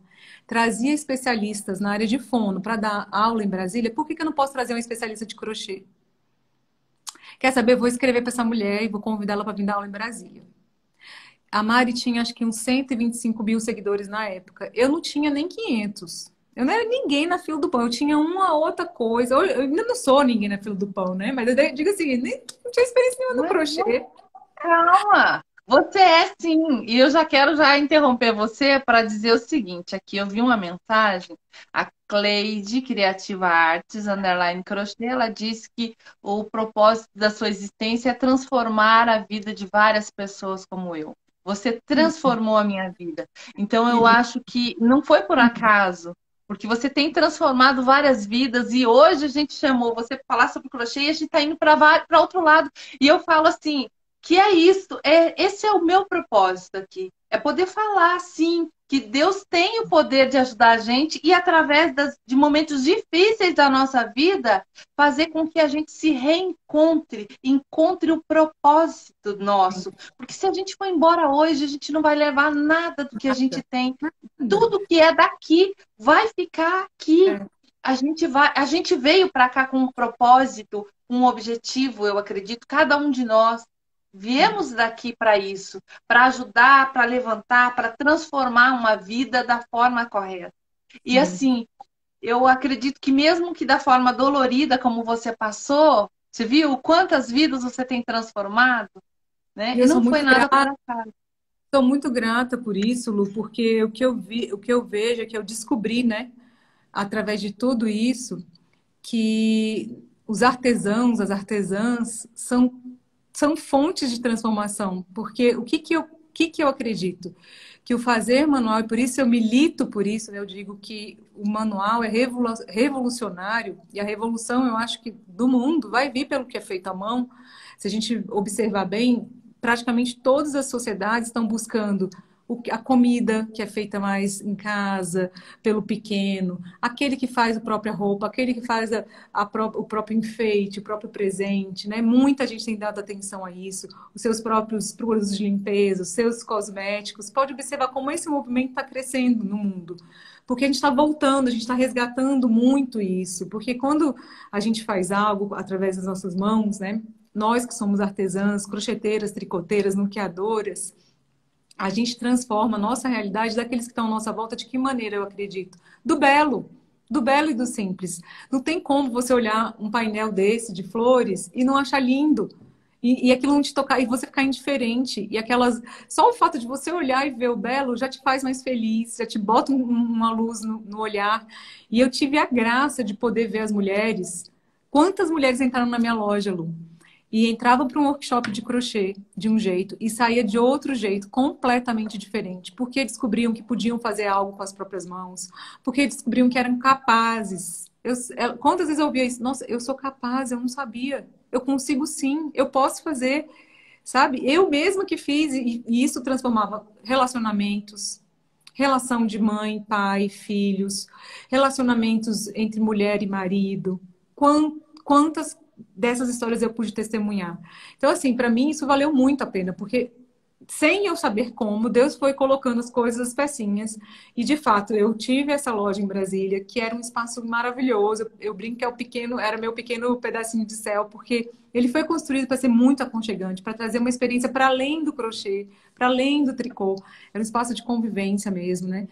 trazia especialistas na área de fono para dar aula em Brasília, por que eu não posso trazer um especialista de crochê? Quer saber? Vou escrever para essa mulher e vou convidá-la para vir dar aula em Brasília. A Mari tinha acho que uns 125 mil seguidores na época. Eu não tinha nem 500. Eu não era ninguém na fila do pão. Eu tinha uma outra coisa. Eu ainda não sou ninguém na fila do pão, né? Mas eu digo assim, nem não tinha experiência nenhuma no crochê. Calma! Você é sim, e eu já quero interromper você para dizer o seguinte, aqui eu vi uma mensagem, a Cleide, Criativa Artes, _ crochê, ela disse que o propósito da sua existência é transformar a vida de várias pessoas como eu. Você transformou a minha vida. Então eu acho que não foi por acaso, porque você tem transformado várias vidas e hoje a gente chamou você para falar sobre crochê e a gente está indo para outro lado. E eu falo assim, que é isso, esse é o meu propósito aqui. É poder falar, sim, que Deus tem o poder de ajudar a gente e através de momentos difíceis da nossa vida, fazer com que a gente se reencontre, encontre o propósito nosso. Porque se a gente for embora hoje, a gente não vai levar nada do que a gente tem. Tudo que é daqui vai ficar aqui. A gente veio para cá com um propósito, um objetivo, eu acredito, cada um de nós. Viemos daqui para isso, para ajudar, para levantar, para transformar uma vida da forma correta. E assim, eu acredito que mesmo que da forma dolorida como você passou, você viu quantas vidas você tem transformado, né? E não foi nada por acaso. Estou muito grata por isso, Lu, porque o que eu vejo é que eu descobri, né, através de tudo isso, que os artesãos, as artesãs são fontes de transformação, porque o que eu acredito? Que o fazer manual, e por isso eu milito por isso, né? Eu digo que o manual é revolucionário, e a revolução, eu acho que do mundo vai vir pelo que é feito à mão. Se a gente observar bem, praticamente todas as sociedades estão buscando a comida que é feita mais em casa, pelo pequeno, aquele que faz a própria roupa, aquele que faz o próprio enfeite, o próprio presente, né? Muita gente tem dado atenção a isso, os seus próprios produtos de limpeza, os seus cosméticos. Pode observar como esse movimento está crescendo no mundo. Porque a gente está voltando, a gente está resgatando muito isso. Porque quando a gente faz algo através das nossas mãos, né? Nós que somos artesãs, crocheteiras, tricoteiras, nuqueadoras, a gente transforma a nossa realidade daqueles que estão à nossa volta. De que maneira eu acredito? Do belo e do simples. Não tem como você olhar um painel desse de flores e não achar lindo. E aquilo não te tocar, e você ficar indiferente. E só o fato de você olhar e ver o belo já te faz mais feliz, já te bota uma luz no olhar. E eu tive a graça de poder ver as mulheres. Quantas mulheres entraram na minha loja, Lu? E entravam para um workshop de crochê de um jeito e saía de outro jeito, completamente diferente. Porque descobriam que podiam fazer algo com as próprias mãos. Porque descobriam que eram capazes. Quantas vezes eu ouvia isso? Nossa, eu sou capaz, eu não sabia. Eu consigo sim, eu posso fazer. sabe? Eu mesma que fiz, e isso transformava relacionamentos, relação de mãe, pai, filhos, relacionamentos entre mulher e marido. Quantas dessas histórias eu pude testemunhar? Então, assim, para mim isso valeu muito a pena, porque sem eu saber como, Deus foi colocando as coisas, as pecinhas. E, de fato, eu tive essa loja em Brasília, que era um espaço maravilhoso. Eu brinco que é o pequeno, era meu pequeno pedacinho de céu, porque ele foi construído para ser muito aconchegante, para trazer uma experiência para além do crochê, para além do tricô. Era um espaço de convivência mesmo, né?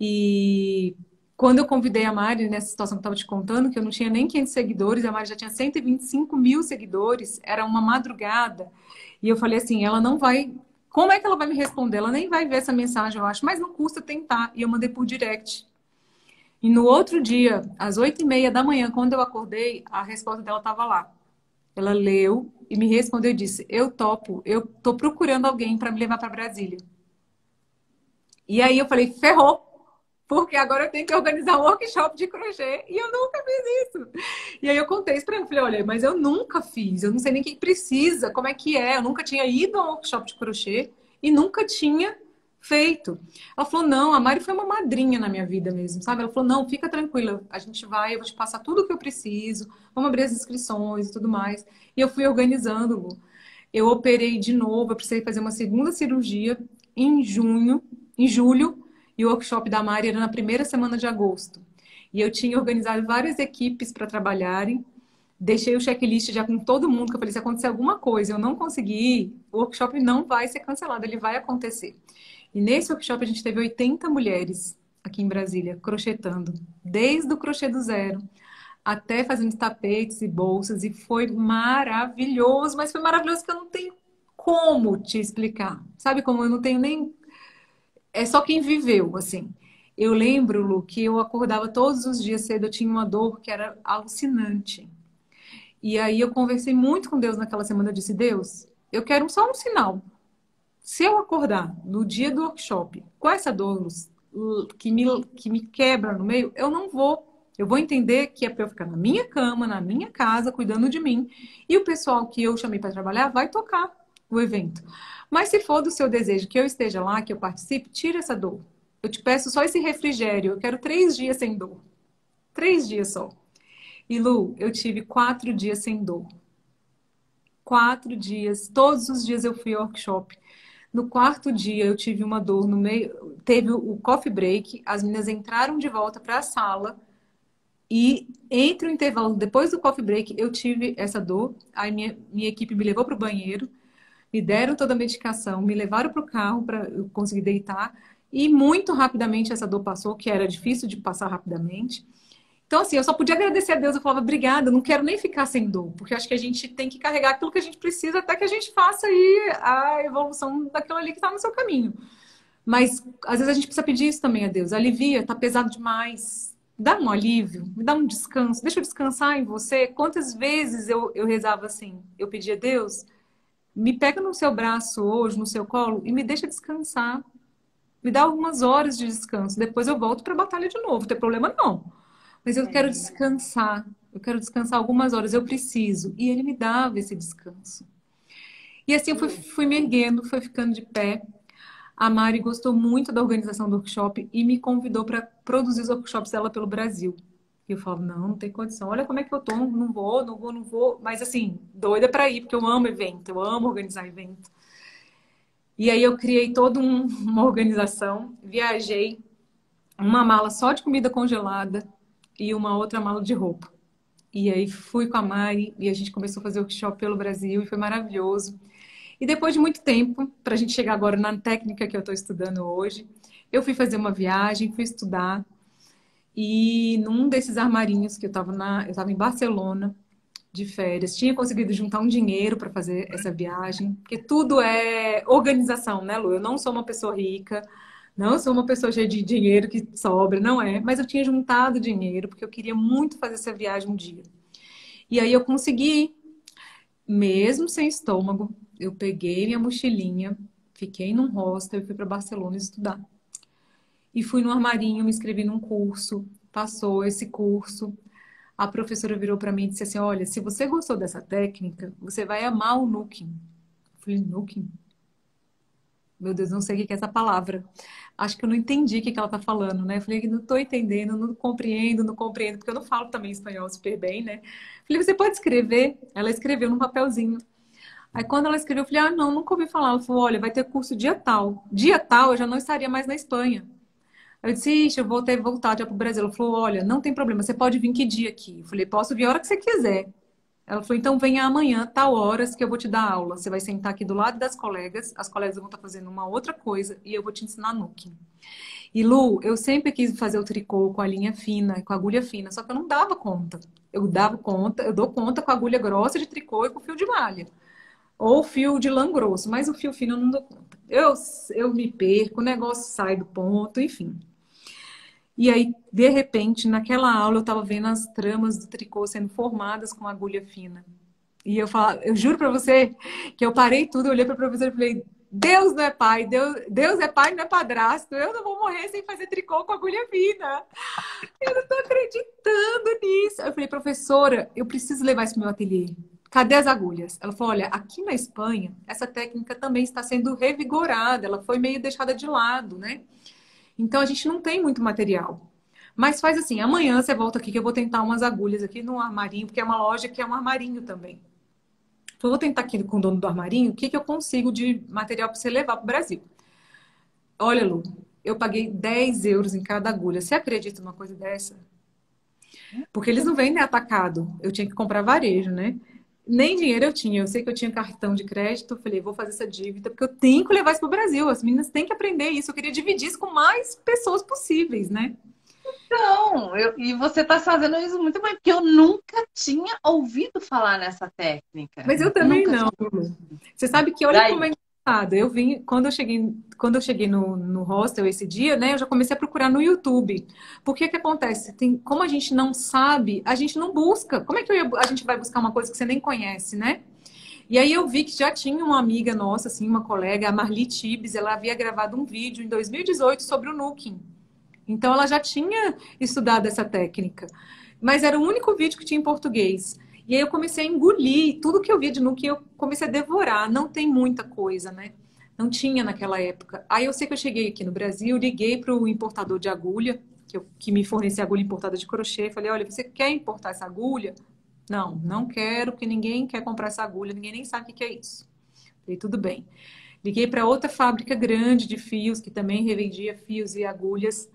E quando eu convidei a Mari, nessa situação que eu estava te contando, que eu não tinha nem 500 seguidores, a Mari já tinha 125 mil seguidores, era uma madrugada. E eu falei assim, ela não vai... Como é que ela vai me responder? Ela nem vai ver essa mensagem, eu acho, mas não custa tentar. E eu mandei por direct. E no outro dia, às 8h30 da manhã, quando eu acordei, a resposta dela estava lá. Ela leu e me respondeu e disse, eu topo, eu tô procurando alguém para me levar para Brasília. E aí eu falei, ferrou, porque agora eu tenho que organizar um workshop de crochê e eu nunca fiz isso. E aí eu contei isso para ela, falei, olha, mas eu nunca fiz, eu não sei nem quem precisa, como é que é, eu nunca tinha ido a um workshop de crochê e nunca tinha feito. Ela falou, não, a Mari foi uma madrinha na minha vida mesmo, sabe? Ela falou, não, fica tranquila, a gente vai, eu vou te passar tudo o que eu preciso, vamos abrir as inscrições e tudo mais. E eu fui organizando, Lu. Eu operei de novo, eu precisei fazer uma segunda cirurgia em julho, e o workshop da Mari era na primeira semana de agosto. E eu tinha organizado várias equipes para trabalharem. Deixei o checklist já com todo mundo, que eu falei, se acontecer alguma coisa, eu não conseguir ir, o workshop não vai ser cancelado, ele vai acontecer. E nesse workshop a gente teve 80 mulheres aqui em Brasília, crochetando. Desde o crochê do zero, até fazendo tapetes e bolsas. E foi maravilhoso, mas foi maravilhoso que eu não tenho como te explicar. Sabe como eu não tenho nem... É só quem viveu, assim. Eu lembro, Lu, que eu acordava todos os dias cedo, eu tinha uma dor que era alucinante. E aí eu conversei muito com Deus naquela semana, eu disse, Deus, eu quero só um sinal. Se eu acordar no dia do workshop com essa dor que me quebra no meio, eu não vou. Eu vou entender que é para eu ficar na minha cama, na minha casa, cuidando de mim. E o pessoal que eu chamei para trabalhar vai tocar o evento. Mas se for do seu desejo que eu esteja lá, que eu participe, tira essa dor. Eu te peço só esse refrigério. Eu quero 3 dias sem dor. 3 dias só. E Lu, eu tive 4 dias sem dor. 4 dias. Todos os dias eu fui ao workshop. No 4º dia eu tive uma dor no meio. Teve o coffee break. As meninas entraram de volta para a sala. E entre o intervalo, depois do coffee break, eu tive essa dor. Aí minha equipe me levou para o banheiro. Me deram toda a medicação, me levaram para o carro para eu conseguir deitar. E muito rapidamente essa dor passou, que era difícil de passar rapidamente. Então, assim, eu só podia agradecer a Deus. Eu falava, obrigada, eu não quero nem ficar sem dor. Porque eu acho que a gente tem que carregar aquilo que a gente precisa até que a gente faça aí a evolução daquilo ali que está no seu caminho. Mas, às vezes, a gente precisa pedir isso também a Deus. Alivia, tá pesado demais. Dá um alívio, me dá um descanso. Deixa eu descansar em você. Quantas vezes eu rezava assim? Eu pedia a Deus... Me pega no seu braço hoje, no seu colo, e me deixa descansar. Me dá algumas horas de descanso. Depois eu volto para a batalha de novo. Não tem problema, não. Mas eu quero descansar. Eu quero descansar algumas horas. Eu preciso. E ele me dava esse descanso. E assim eu fui me erguendo, fui ficando de pé. A Mari gostou muito da organização do workshop e me convidou para produzir os workshops dela pelo Brasil. E eu falo, não tem condição. Olha como é que eu tô, não vou. Mas assim, doida para ir, porque eu amo evento, eu amo organizar evento. E aí eu criei toda uma organização, viajei, uma mala só de comida congelada e uma outra mala de roupa. E aí fui com a Mari e a gente começou a fazer workshop pelo Brasil e foi maravilhoso. E depois de muito tempo, para a gente chegar agora na técnica que eu estou estudando hoje, eu fui fazer uma viagem, fui estudar. E num desses armarinhos que eu estava em Barcelona, de férias, tinha conseguido juntar um dinheiro para fazer essa viagem, porque tudo é organização, né, Lu? Eu não sou uma pessoa rica, não sou uma pessoa cheia de dinheiro que sobra, não é, mas eu tinha juntado dinheiro porque eu queria muito fazer essa viagem um dia. E aí eu consegui, mesmo sem estômago, eu peguei minha mochilinha, fiquei num hostel e fui para Barcelona estudar. E fui no armarinho, me inscrevi num curso, passou esse curso. A professora virou para mim e disse assim, olha, se você gostou dessa técnica, você vai amar o Nuking. Falei, nooking? Meu Deus, não sei o que é essa palavra. Acho que eu não entendi o que ela tá falando, né? Eu falei, não tô entendendo, não compreendo, não compreendo, porque eu não falo também espanhol super bem, né? Falei, você pode escrever? Ela escreveu num papelzinho. Aí quando ela escreveu, eu falei, ah, não, nunca ouvi falar. Ela falou, olha, vai ter curso dia tal. Dia tal, eu já não estaria mais na Espanha. Eu disse, ixi, eu vou ter que voltar já pro Brasil. Ela falou, olha, não tem problema, você pode vir que dia aqui? Eu falei, posso vir a hora que você quiser. Ela falou, então venha amanhã, tal horas, que eu vou te dar aula. Você vai sentar aqui do lado das colegas, as colegas vão estar fazendo uma outra coisa e eu vou te ensinar nooking. E Lu, eu sempre quis fazer o tricô com a linha fina, com a agulha fina, só que eu não dava conta. Eu dava conta, eu dou conta com a agulha grossa de tricô e com fio de malha. Ou fio de lã grosso, mas o fio fino eu não dou conta. Eu me perco, o negócio sai do ponto, enfim. E aí, de repente, naquela aula, eu estava vendo as tramas do tricô sendo formadas com agulha fina. E eu falo, eu juro para você que eu parei tudo, eu olhei para a professora e falei: Deus não é pai, Deus é pai, não é padrasto. Eu não vou morrer sem fazer tricô com agulha fina. Eu não tô acreditando nisso. Eu falei, professora, eu preciso levar isso pro meu ateliê. Cadê as agulhas? Ela falou, olha, aqui na Espanha, essa técnica também está sendo revigorada. Ela foi meio deixada de lado, né? Então a gente não tem muito material. Mas faz assim, amanhã você volta aqui que eu vou tentar umas agulhas aqui no armarinho, porque é uma loja que é um armarinho também. Então, eu vou tentar aqui com o dono do armarinho, o que que eu consigo de material para você levar para o Brasil. Olha, Lu, eu paguei 10 euros em cada agulha. Você acredita numa coisa dessa? Porque eles não vendem atacado. Eu tinha que comprar varejo, né? Nem dinheiro eu tinha. Eu sei que eu tinha cartão de crédito. Eu falei, vou fazer essa dívida, porque eu tenho que levar isso para o Brasil. As meninas têm que aprender isso. Eu queria dividir isso com mais pessoas possíveis, né? Então, e você está fazendo isso muito bem, porque eu nunca tinha ouvido falar nessa técnica. Mas eu também Nunca não. tinha. Você sabe que, olha Daí, como é engraçado. Eu vim, quando eu cheguei no hostel esse dia, né? Eu já comecei a procurar no YouTube. Por que que acontece? Como a gente não sabe, a gente não busca. Como é que a gente vai buscar uma coisa que você nem conhece, né? E aí eu vi que já tinha uma amiga nossa, assim, uma colega, a Marli Tibes, ela havia gravado um vídeo em 2018 sobre o nooking. Então ela já tinha estudado essa técnica. Mas era o único vídeo que tinha em português. E aí eu comecei a engolir tudo que eu via de nooking, eu comecei a devorar. Não tem muita coisa, né? Não tinha naquela época. Aí eu sei que eu cheguei aqui no Brasil, liguei para o importador de agulha, que me fornecia agulha importada de crochê. Falei, olha, você quer importar essa agulha? Não, não quero, porque ninguém quer comprar essa agulha, ninguém nem sabe o que é isso. Falei, tudo bem. Liguei para outra fábrica grande de fios, que também revendia fios e agulhas.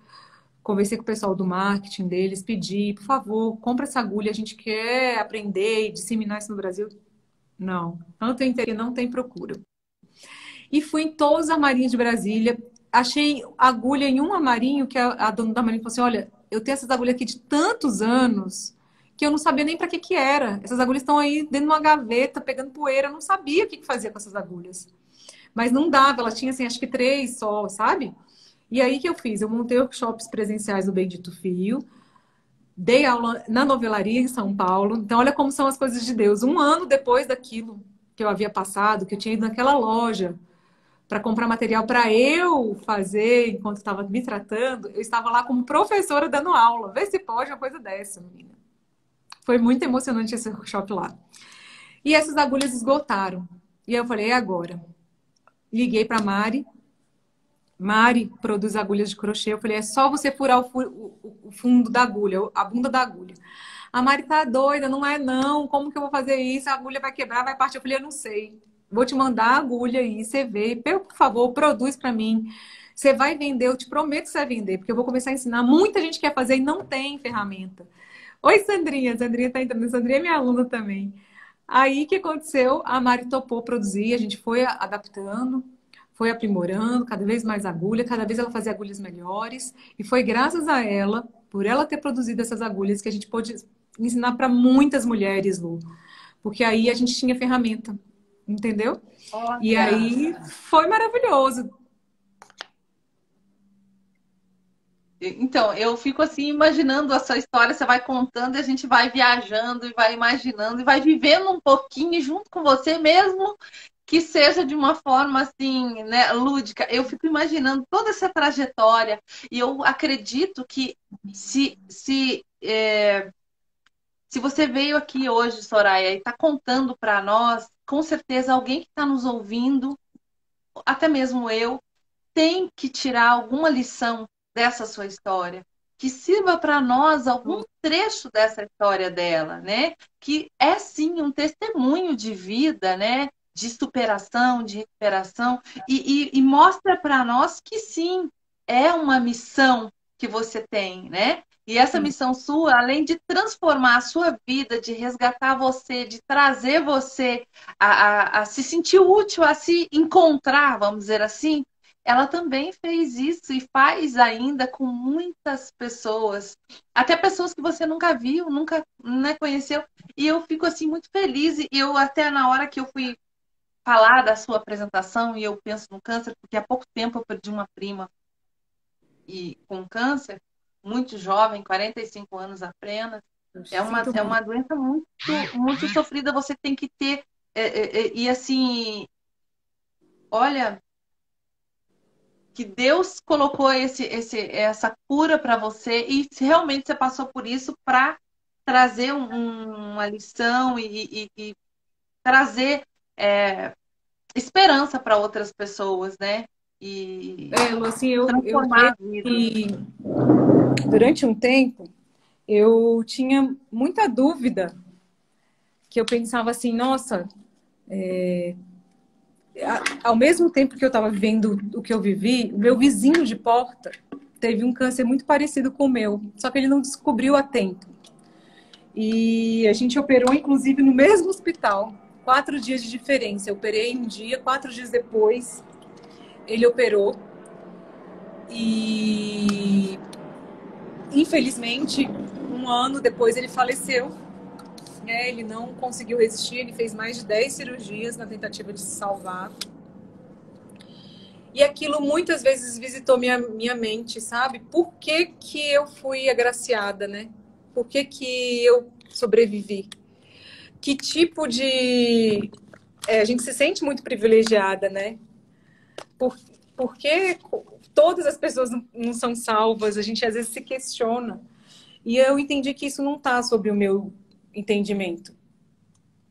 Conversei com o pessoal do marketing deles, pedi, por favor, compra essa agulha, a gente quer aprender e disseminar isso no Brasil. Não tem interesse, não tem procura. E fui em todos os armarinhos de Brasília, achei agulha em um armarinho que a dona do armarinho falou assim, olha, eu tenho essas agulhas aqui de tantos anos que eu não sabia nem para que que era. Essas agulhas estão aí dentro de uma gaveta, pegando poeira, eu não sabia o que que fazia com essas agulhas. Mas não dava, ela tinha assim, acho que 3 só, sabe? E aí que eu fiz? Eu montei workshops presenciais no Bendito Fio, dei aula na novelaria em São Paulo. Então, olha como são as coisas de Deus. Um ano depois daquilo que eu havia passado, que eu tinha ido naquela loja para comprar material para eu fazer enquanto estava me tratando, eu estava lá como professora dando aula. Vê se pode uma coisa dessa, menina. Foi muito emocionante esse workshop lá. E essas agulhas esgotaram. E eu falei, e agora? Liguei para Mari produz agulhas de crochê. Eu falei, é só você furar o fundo da agulha, a bunda da agulha. A Mari tá doida, não é não. Como que eu vou fazer isso? A agulha vai quebrar, vai partir. Eu falei, eu não sei. Vou te mandar a agulha aí, você vê. Por favor, produz para mim. Você vai vender, eu te prometo que você vai vender, porque eu vou começar a ensinar. Muita gente quer fazer e não tem ferramenta. Oi, Sandrinha. Sandrinha tá entrando. Sandrinha é minha aluna também. Aí, o que aconteceu? A Mari topou produzir, a gente foi adaptando, foi aprimorando, cada vez mais agulha, cada vez ela fazia agulhas melhores. E foi graças a ela, por ela ter produzido essas agulhas, que a gente pôde ensinar para muitas mulheres, Lu. Porque aí a gente tinha ferramenta, entendeu? E olha. aí foi maravilhoso. Então, eu fico assim imaginando a sua história, você vai contando e a gente vai viajando e vai imaginando e vai vivendo um pouquinho junto com você mesmo, que seja de uma forma assim, né, lúdica. Eu fico imaginando toda essa trajetória e eu acredito que se você veio aqui hoje, Soraya, e está contando para nós com certeza alguém que está nos ouvindo, até mesmo eu, tem que tirar alguma lição dessa sua história, que sirva para nós algum trecho dessa história dela, né? Que é sim um testemunho de vida, né? De superação, de recuperação, e mostra para nós que sim, é uma missão que você tem, né? E essa missão sua, além de transformar a sua vida, de resgatar você, de trazer você a se sentir útil, a se encontrar, vamos dizer assim, ela também fez isso e faz ainda com muitas pessoas, até pessoas que você nunca viu, nunca, né, conheceu. E eu fico assim muito feliz. E eu até na hora que eu fui falar da sua apresentação e eu penso no câncer, porque há pouco tempo eu perdi uma prima com câncer, muito jovem, 45 anos apenas. É uma doença muito, muito sofrida. Você tem que ter e assim, olha, que Deus colocou essa cura para você e se realmente você passou por isso para trazer uma lição e trazer esperança para outras pessoas, né? E Lu, assim, eu transformar a vejo vida. que durante um tempo eu tinha muita dúvida, que eu pensava assim, nossa, ao mesmo tempo que eu estava vivendo o que eu vivi, o meu vizinho de porta teve um câncer muito parecido com o meu, só que ele não descobriu a tempo. E a gente operou, inclusive, no mesmo hospital, 4 dias de diferença. Eu operei um dia, 4 dias depois, ele operou. E, infelizmente, 1 ano depois ele faleceu. Ele não conseguiu resistir, ele fez mais de 10 cirurgias na tentativa de se salvar. E aquilo muitas vezes visitou minha mente, sabe? Por que que eu fui agraciada, né? Por que que eu sobrevivi? Que tipo de... a gente se sente muito privilegiada, né? Porque todas as pessoas não são salvas, a gente às vezes se questiona. E eu entendi que isso não está sobre o meu entendimento,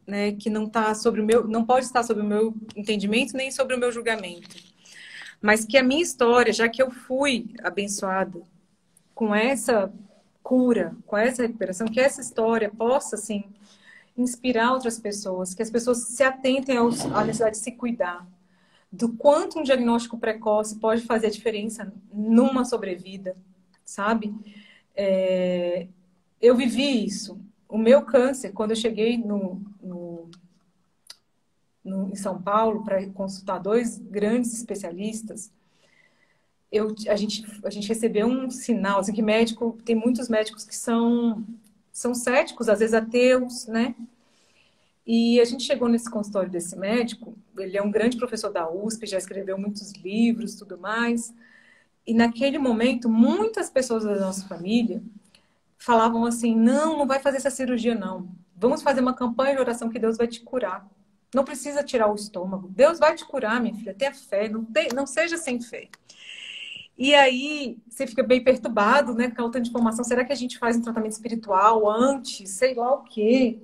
né? Que não tá sobre o meu, não pode estar sobre o meu entendimento nem sobre o meu julgamento, mas que a minha história, já que eu fui abençoada com essa cura, com essa recuperação, que essa história possa assim inspirar outras pessoas, que as pessoas se atentem à necessidade de se cuidar, do quanto um diagnóstico precoce pode fazer a diferença numa sobrevida, sabe? Eu vivi isso. O meu câncer, quando eu cheguei em São Paulo para consultar 2 grandes especialistas, a gente recebeu um sinal, assim, que tem muitos médicos que são céticos, às vezes ateus, né? E a gente chegou nesse consultório desse médico, ele é um grande professor da USP, já escreveu muitos livros, tudo mais. E naquele momento, muitas pessoas da nossa família falavam assim, não vai fazer essa cirurgia, não. Vamos fazer uma campanha de oração que Deus vai te curar. Não precisa tirar o estômago. Deus vai te curar, minha filha. Tenha fé. Não seja sem fé. E aí, você fica bem perturbado, né? Com aquela tanta informação. Será que a gente faz um tratamento espiritual antes? Sei lá o quê.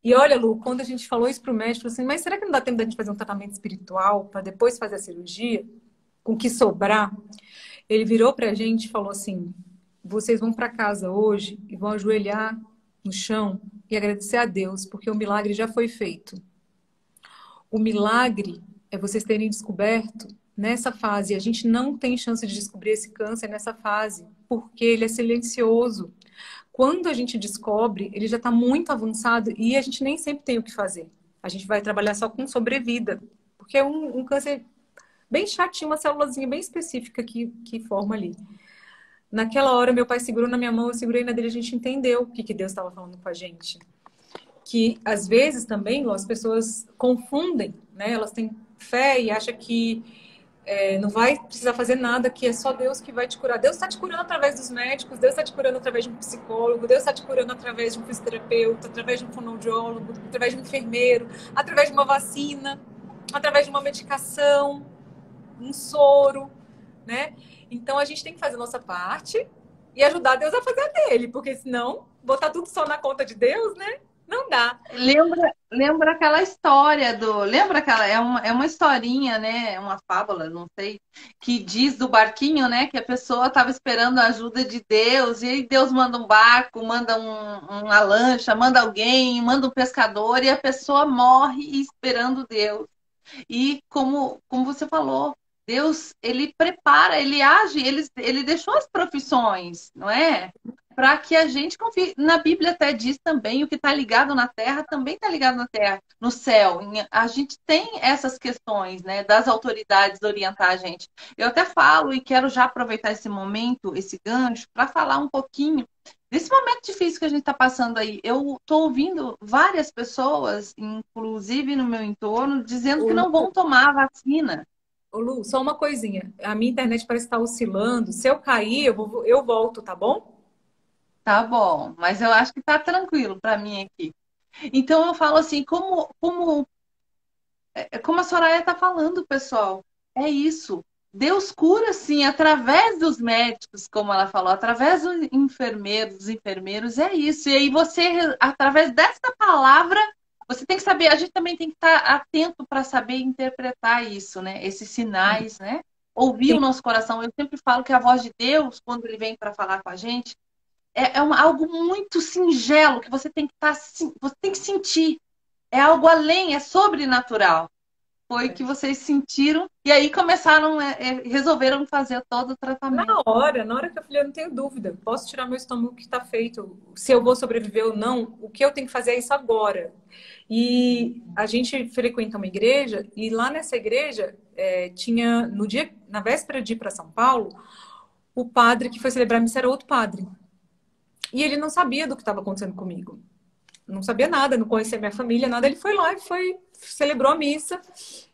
E olha, Lu, quando a gente falou isso pro médico, assim, mas será que não dá tempo da gente fazer um tratamento espiritual para depois fazer a cirurgia? Com o que sobrar? Ele virou pra gente e falou assim, vocês vão para casa hoje e vão ajoelhar no chão e agradecer a Deus, porque o milagre já foi feito. O milagre é vocês terem descoberto nessa fase. A gente não tem chance de descobrir esse câncer nessa fase, porque ele é silencioso. Quando a gente descobre, ele já está muito avançado e a gente nem sempre tem o que fazer. A gente vai trabalhar só com sobrevida, porque é um câncer bem chatinho, uma célulazinha bem específica que forma ali. Naquela hora, meu pai segurou na minha mão, eu segurei na dele, a gente entendeu o que Deus estava falando com a gente. Que, às vezes, também, as pessoas confundem, né? Elas têm fé e acham que não vai precisar fazer nada, que é só Deus que vai te curar. Deus está te curando através dos médicos, Deus está te curando através de um psicólogo, Deus está te curando através de um fisioterapeuta, através de um fonoaudiólogo, através de um enfermeiro, através de uma vacina, através de uma medicação, um soro, né? Então, a gente tem que fazer a nossa parte e ajudar Deus a fazer a dele, porque senão, botar tudo só na conta de Deus, né? Não dá. Lembra aquela história do. Lembra aquela. É uma historinha, né? É uma fábula, não sei, que diz do barquinho, né? Que a pessoa estava esperando a ajuda de Deus, e aí Deus manda um barco, manda uma lancha, manda alguém, manda um pescador, e a pessoa morre esperando Deus. E como você falou, Deus, ele prepara, ele age, ele deixou as profissões, não é? Para que a gente confie. Na Bíblia até diz também, o que está ligado na terra também está ligado na terra, no céu. A gente tem essas questões, né, das autoridades orientar a gente. Eu até falo e quero já aproveitar esse momento, esse gancho, para falar um pouquinho desse momento difícil que a gente está passando aí. Eu estou ouvindo várias pessoas, inclusive no meu entorno, dizendo que Ô, não vão tomar a vacina. ô, Lu, só uma coisinha. A minha internet parece estar oscilando. Se eu cair, eu volto, tá bom? Tá bom, mas eu acho que tá tranquilo para mim aqui. Então eu falo assim, como a Soraya está falando, pessoal, é isso. Deus cura, sim, através dos médicos, como ela falou, através dos enfermeiros, é isso. E aí você, através dessa palavra, você tem que saber, a gente também tem que estar atento para saber interpretar isso, né? Esses sinais, né? Ouvir o Sim. nosso coração. Eu sempre falo que a voz de Deus, quando ele vem para falar com a gente, algo muito singelo, que você tem que estar, você tem que sentir. É algo além, é sobrenatural. Foi o que vocês sentiram e aí começaram, resolveram fazer todo o tratamento. Na hora que eu falei, eu não tenho dúvida. Posso tirar meu estômago que está feito. Se eu vou sobreviver ou não, o que eu tenho que fazer é isso agora. E a gente frequenta uma igreja e lá nessa igreja tinha no dia, na véspera de ir para São Paulo, o padre que foi celebrar a missa era outro padre. E ele não sabia do que estava acontecendo comigo. Não sabia nada, não conhecia minha família, nada. Ele foi lá e celebrou a missa.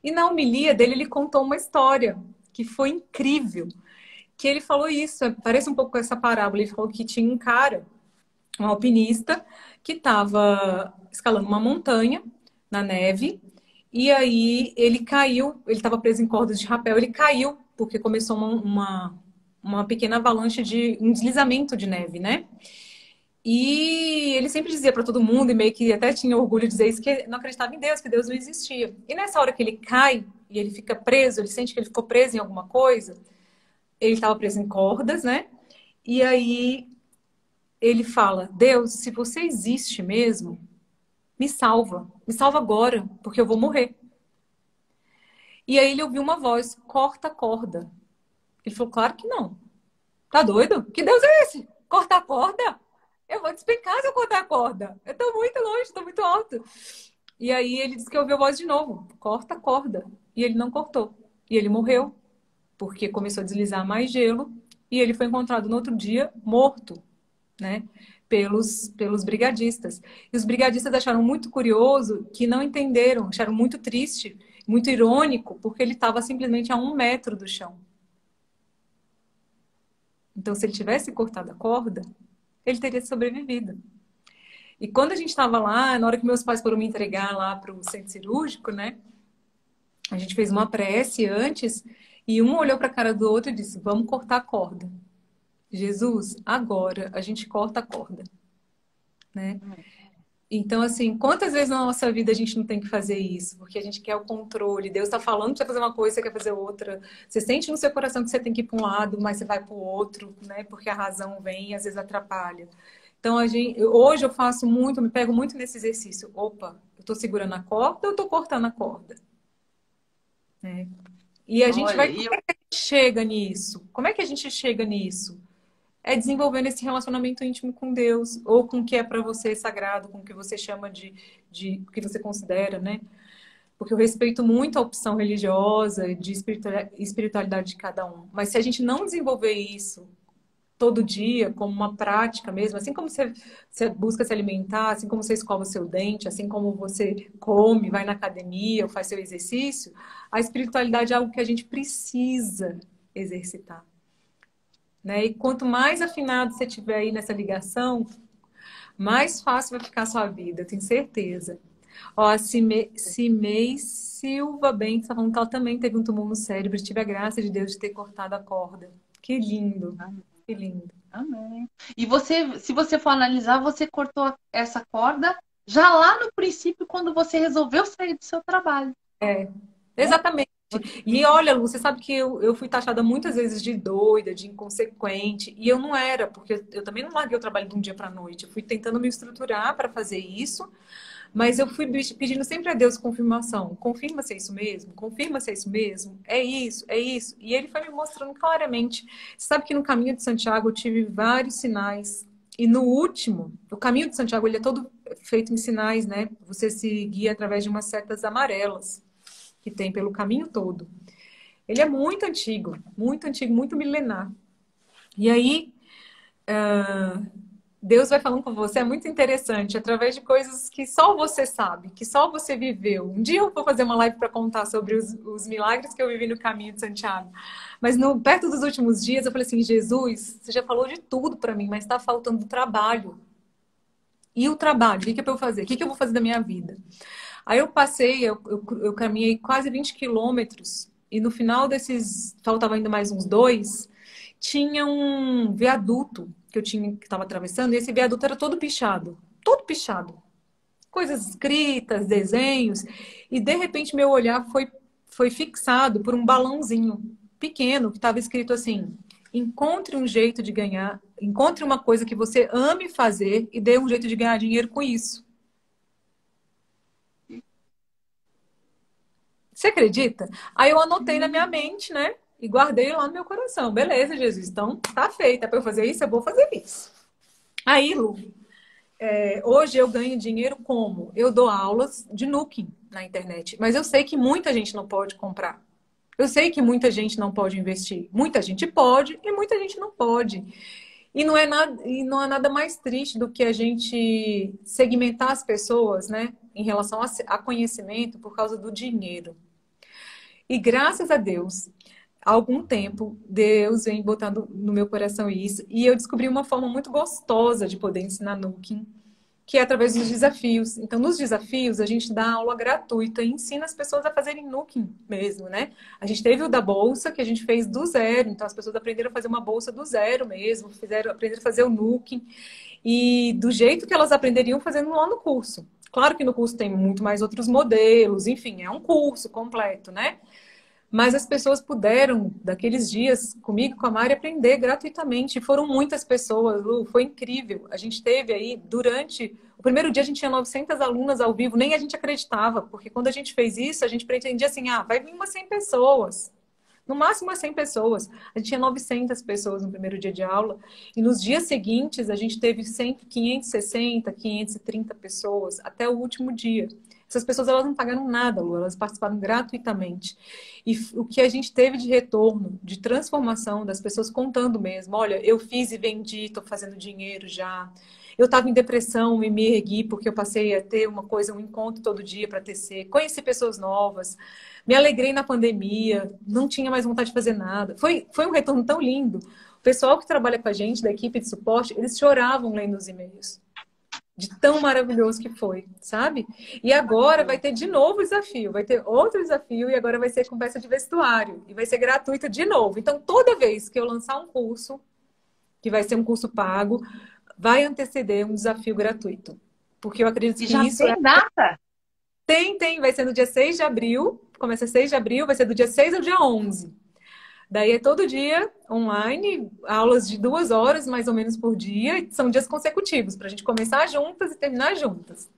E na homilia dele, ele contou uma história que foi incrível. Que ele falou isso, parece um pouco com essa parábola. Ele falou que tinha um cara, um alpinista, que estava escalando uma montanha na neve. E aí ele caiu, ele estava preso em cordas de rapel, ele caiu, porque começou uma pequena avalanche de um deslizamento de neve, né? E ele sempre dizia para todo mundo, e meio que até tinha orgulho de dizer isso, que não acreditava em Deus, que Deus não existia. E nessa hora que ele cai e ele fica preso, ele sente que ele ficou preso em alguma coisa, ele estava preso em cordas, né? E aí ele fala: Deus, se você existe mesmo, me salva agora, porque eu vou morrer. E aí ele ouviu uma voz: corta a corda. Ele falou: claro que não. Tá doido? Que Deus é esse? Cortar a corda? Eu vou despencar se eu cortar a corda. Eu tô muito longe, tô muito alto. E aí ele disse que ouviu a voz de novo: corta a corda. E ele não cortou. E ele morreu, porque começou a deslizar mais gelo. E ele foi encontrado no outro dia morto, né? Pelos brigadistas. E os brigadistas acharam muito curioso, que não entenderam, acharam muito triste, muito irônico, porque ele estava simplesmente a 1 metro do chão. Então, se ele tivesse cortado a corda, ele teria sobrevivido. E quando a gente estava lá, na hora que meus pais foram me entregar lá para o centro cirúrgico, né? A gente fez uma prece antes e um olhou para a cara do outro e disse: vamos cortar a corda. Jesus, agora a gente corta a corda, né? Então, assim, quantas vezes na nossa vida a gente não tem que fazer isso? Porque a gente quer o controle. Deus está falando para você fazer uma coisa, você quer fazer outra. Você sente no seu coração que você tem que ir para um lado, mas você vai para o outro, né? Porque a razão vem e às vezes atrapalha. Então, hoje eu faço muito, eu me pego muito nesse exercício. Opa, eu estou segurando a corda ou eu estou cortando a corda? Né? E a gente Olha, vai... Como é que a gente chega nisso? Como é que a gente chega nisso? É desenvolvendo esse relacionamento íntimo com Deus, ou com o que é para você sagrado, com o que você chama de o que você considera, né? Porque eu respeito muito a opção religiosa, de espiritualidade de cada um. Mas se a gente não desenvolver isso todo dia, como uma prática mesmo, assim como você busca se alimentar, assim como você escova o seu dente, assim como você come, vai na academia ou faz seu exercício, a espiritualidade é algo que a gente precisa exercitar. Né? E quanto mais afinado você tiver aí nessa ligação, mais fácil vai ficar a sua vida, eu tenho certeza. Ó, a Cimei Silva Bem está falando que ela também teve um tumor no cérebro e tive a graça de Deus de ter cortado a corda. Que lindo, que lindo. amém. E você, se você for analisar, você cortou essa corda já lá no princípio, quando você resolveu sair do seu trabalho, É, né? exatamente. E olha, Lu, você sabe que eu fui taxada muitas vezes de doida, de inconsequente, e eu não era, porque eu também não larguei o trabalho de um dia para a noite. Eu fui tentando me estruturar para fazer isso, mas eu fui pedindo sempre a Deus confirmação. Confirma se é isso mesmo? Confirma se é isso mesmo? É isso, é isso. E ele foi me mostrando claramente. Você sabe que no caminho de Santiago eu tive vários sinais. E no último, o caminho de Santiago ele é todo feito em sinais, né? Você se guia através de umas setas amarelas que tem pelo caminho todo. Ele é muito antigo, muito milenar. E aí, Deus vai falando com você, é muito interessante, através de coisas que só você sabe, que só você viveu. Um dia eu vou fazer uma live para contar sobre os milagres que eu vivi no caminho de Santiago. Mas perto dos últimos dias, eu falei assim: Jesus, você já falou de tudo para mim, mas está faltando trabalho. E o trabalho? O que é para eu fazer? O que eu vou fazer da minha vida? Aí eu passei, eu caminhei quase 20 quilômetros e no final desses, faltava ainda mais uns dois, tinha um viaduto que estava atravessando e esse viaduto era todo pichado, coisas escritas, desenhos e de repente meu olhar foi fixado por um balãozinho pequeno que estava escrito assim: encontre um jeito de ganhar, encontre uma coisa que você ame fazer e dê um jeito de ganhar dinheiro com isso. Você acredita? Aí eu anotei na minha mente, né? E guardei lá no meu coração. Beleza, Jesus. Então, tá feito. É pra eu fazer isso? Eu vou fazer isso. Aí, Lu, hoje eu ganho dinheiro como? Eu dou aulas de Nuking na internet. Mas eu sei que muita gente não pode comprar. Eu sei que muita gente não pode investir. Muita gente pode e muita gente não pode. E não é nada mais triste do que a gente segmentar as pessoas, né? Em relação a conhecimento por causa do dinheiro. E graças a Deus, há algum tempo, Deus vem botando no meu coração isso. E eu descobri uma forma muito gostosa de poder ensinar Nuking, que é através dos desafios. Então, nos desafios, a gente dá aula gratuita e ensina as pessoas a fazerem Nuking mesmo, né? A gente teve o da bolsa, que a gente fez do zero. Então, as pessoas aprenderam a fazer uma bolsa do zero mesmo, aprenderam a fazer o Nuking. E do jeito que elas aprenderiam fazendo lá no curso. Claro que no curso tem muito mais outros modelos, enfim, é um curso completo, né? Mas as pessoas puderam, daqueles dias, comigo, com a Mari, aprender gratuitamente. E foram muitas pessoas, Lu, foi incrível. A gente teve aí, durante... O primeiro dia a gente tinha 900 alunas ao vivo, nem a gente acreditava, porque quando a gente fez isso, a gente pretendia assim, vai vir umas 100 pessoas. No máximo umas 100 pessoas. A gente tinha 900 pessoas no primeiro dia de aula. E nos dias seguintes, a gente teve 100, 560, 530 pessoas, até o último dia. Essas pessoas elas não pagaram nada, Lu, elas participaram gratuitamente. E o que a gente teve de retorno, de transformação das pessoas contando mesmo, olha, eu fiz e vendi, estou fazendo dinheiro já. Eu estava em depressão e me ergui porque eu passei a ter uma coisa, um encontro todo dia para tecer. Conheci pessoas novas, me alegrei na pandemia, não tinha mais vontade de fazer nada. Foi um retorno tão lindo. O pessoal que trabalha com a gente, da equipe de suporte, eles choravam lendo os e-mails de tão maravilhoso que foi, sabe? E agora vai ter de novo desafio, vai ter outro desafio e agora vai ser conversa de vestuário e vai ser gratuito de novo. Então, toda vez que eu lançar um curso, que vai ser um curso pago, vai anteceder um desafio gratuito. Porque eu acredito E que já isso tem data? vai ser no dia 6 de abril, começa 6 de abril, vai ser do dia 6 ao dia 11. Daí é todo dia online, aulas de 2 horas mais ou menos por dia, e são dias consecutivos, para a gente começar juntas e terminar juntas.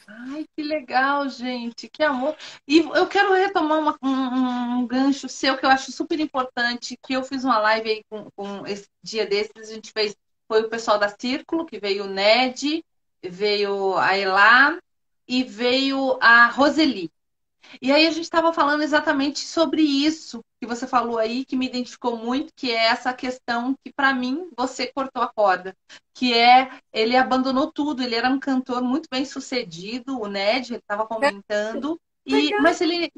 Ai, que legal, gente, que amor. E eu quero retomar um gancho seu que eu acho super importante, que eu fiz uma live aí com esse dia desses, a gente fez, foi o pessoal da Círculo, que veio o Ned, veio a Elá e veio a Roseli. E aí a gente estava falando exatamente sobre isso que você falou aí, que me identificou muito, que é essa questão que, para mim, você cortou a corda. Que é, ele abandonou tudo, ele era um cantor muito bem sucedido, o Ned, ele estava comentando, Legal. mas ele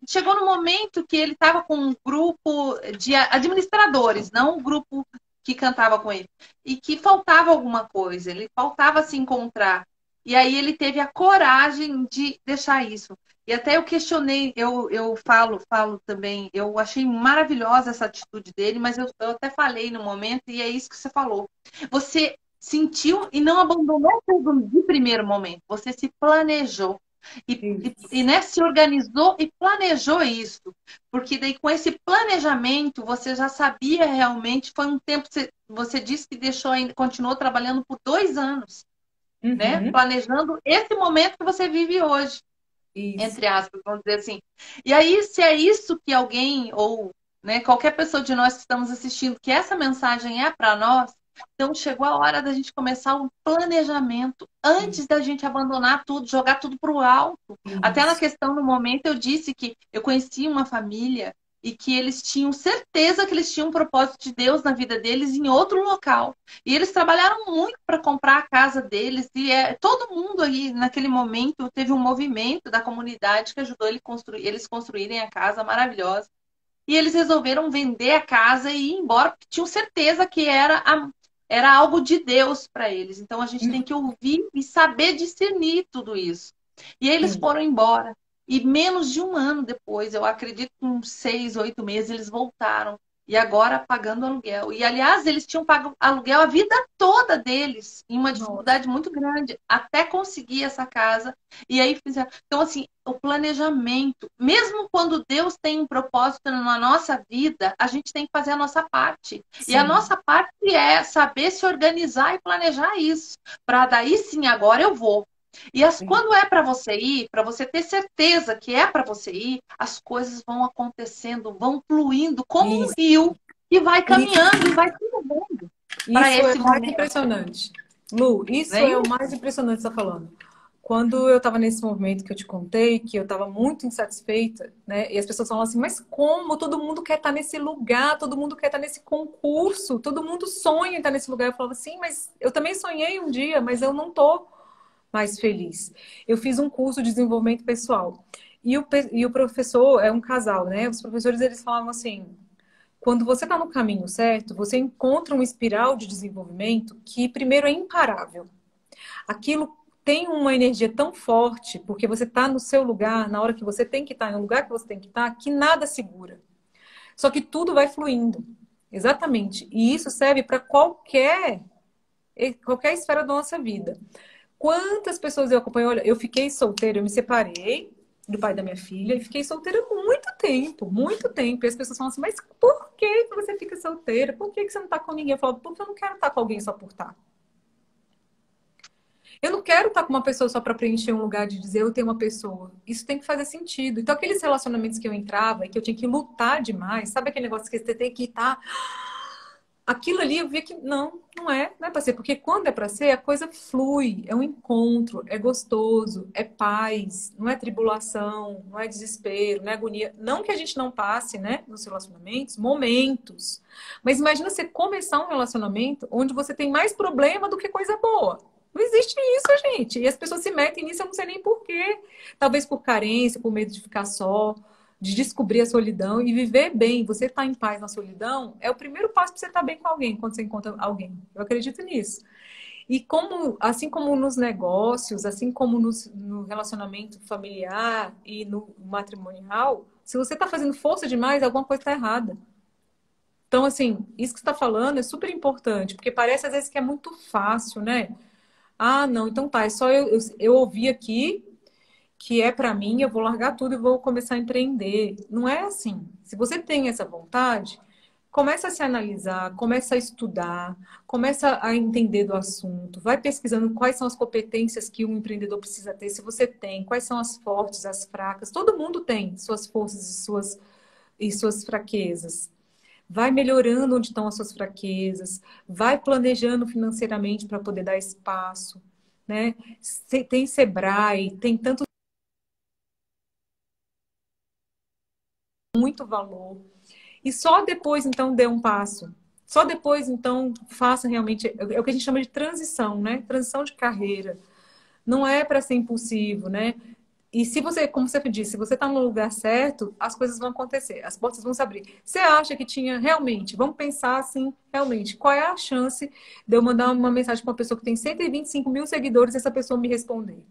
chegou no momento que ele estava com um grupo de administradores, não um grupo que cantava com ele. E que faltava alguma coisa, ele faltava se encontrar. E aí ele teve a coragem de deixar isso. E até eu questionei, eu falo também, eu achei maravilhosa essa atitude dele, mas eu até falei no momento, e é isso que você falou. Você sentiu e não abandonou tudo de primeiro momento. Você se planejou. Né, se organizou e planejou isso. Porque daí com esse planejamento você já sabia realmente, foi um tempo, você disse que deixou ainda, continuou trabalhando por 2 anos, né? Uhum. Planejando esse momento que você vive hoje, Isso. entre aspas, vamos dizer assim. E aí, se é isso que alguém, ou né, qualquer pessoa de nós que estamos assistindo, que essa mensagem é para nós, então chegou a hora da gente começar um planejamento antes da gente abandonar tudo, jogar tudo para o alto. Até na Isso. questão no momento eu disse que eu conheci uma família e que eles tinham certeza que eles tinham um propósito de Deus na vida deles em outro local. E eles trabalharam muito para comprar a casa deles. E todo mundo aí, naquele momento, teve um movimento da comunidade que ajudou eles construírem a casa maravilhosa. E eles resolveram vender a casa e ir embora, porque tinham certeza que era algo de Deus para eles. Então a gente tem que ouvir e saber discernir tudo isso. E aí eles Sim. foram embora. E menos de um ano depois, eu acredito que uns 6, 8 meses, eles voltaram. E agora pagando aluguel. E, aliás, eles tinham pago aluguel a vida toda deles, em uma Nossa. dificuldade muito grande, até conseguir essa casa. E aí fizeram. Então, assim, o planejamento, mesmo quando Deus tem um propósito na nossa vida, a gente tem que fazer a nossa parte. E a Sim. nossa parte é saber se organizar e planejar isso. Para daí sim, agora eu vou. E quando é para você ir, para você ter certeza que é para você ir, as coisas vão acontecendo, vão fluindo como um Isso. rio e vai caminhando e vai se movendo para Isso é esse o mais momento. impressionante. Lu, isso Né? é o mais impressionante que você está falando. Quando eu estava nesse movimento que eu te contei, que eu estava muito insatisfeita, né? E as pessoas falam assim, mas como? Todo mundo quer estar nesse lugar, todo mundo quer estar nesse concurso, todo mundo sonha em estar nesse lugar. Eu falava assim, mas eu também sonhei um dia, mas eu não estou mais feliz. Eu fiz um curso de desenvolvimento pessoal. E o professor é um casal, né? Os professores, eles falavam assim, quando você está no caminho certo, você encontra uma espiral de desenvolvimento que, primeiro, é imparável. Aquilo tem uma energia tão forte, porque você está no seu lugar, na hora que você tem que estar, no lugar que você tem que estar, que nada segura. Só que tudo vai fluindo. Exatamente. E isso serve para qualquer esfera da nossa vida. Quantas pessoas eu acompanho? Olha, eu fiquei solteira, eu me separei do pai da minha filha e fiquei solteira muito tempo, muito tempo. E as pessoas falam assim, mas por que você fica solteira? Por que você não tá com ninguém? Eu falo, porque eu não quero estar com alguém só por estar. Eu não quero estar com uma pessoa só para preencher um lugar de dizer eu tenho uma pessoa. Isso tem que fazer sentido. Então, aqueles relacionamentos que eu entrava e que eu tinha que lutar demais, sabe aquele negócio que você tem que estar. Aquilo ali eu vi que não é para ser, porque quando é para ser, a coisa flui, é um encontro, é gostoso, é paz, não é tribulação, não é desespero, não é agonia. Não que a gente não passe, né, nos relacionamentos, momentos. Mas imagina você começar um relacionamento onde você tem mais problema do que coisa boa. Não existe isso, gente. E as pessoas se metem nisso, eu não sei nem por quê. Talvez por carência, por medo de ficar só, de descobrir a solidão e viver bem. Você estar em paz na solidão é o primeiro passo para você estar bem com alguém, quando você encontra alguém. Eu acredito nisso. E assim como nos negócios, assim como no relacionamento familiar e no matrimonial, se você está fazendo força demais, alguma coisa está errada. Então, assim, isso que você está falando é super importante, porque parece às vezes que é muito fácil, né? Ah, não, então tá, é só eu ouvi aqui que é para mim, eu vou largar tudo e vou começar a empreender. Não é assim. Se você tem essa vontade, começa a se analisar, começa a estudar, começa a entender do assunto, vai pesquisando quais são as competências que um empreendedor precisa ter, se você tem, quais são as fortes, as fracas. Todo mundo tem suas forças e suas fraquezas. Vai melhorando onde estão as suas fraquezas, vai planejando financeiramente para poder dar espaço, né? Tem Sebrae, tem tanto muito valor. E só depois, então, dê um passo. Só depois, então, faça realmente. É o que a gente chama de transição, né? Transição de carreira. Não é para ser impulsivo, né? E se você, como você disse, se você está no lugar certo, as coisas vão acontecer, as portas vão se abrir. Você acha que tinha realmente, vamos pensar assim, realmente, qual é a chance de eu mandar uma mensagem para uma pessoa que tem 125 mil seguidores e essa pessoa me responder?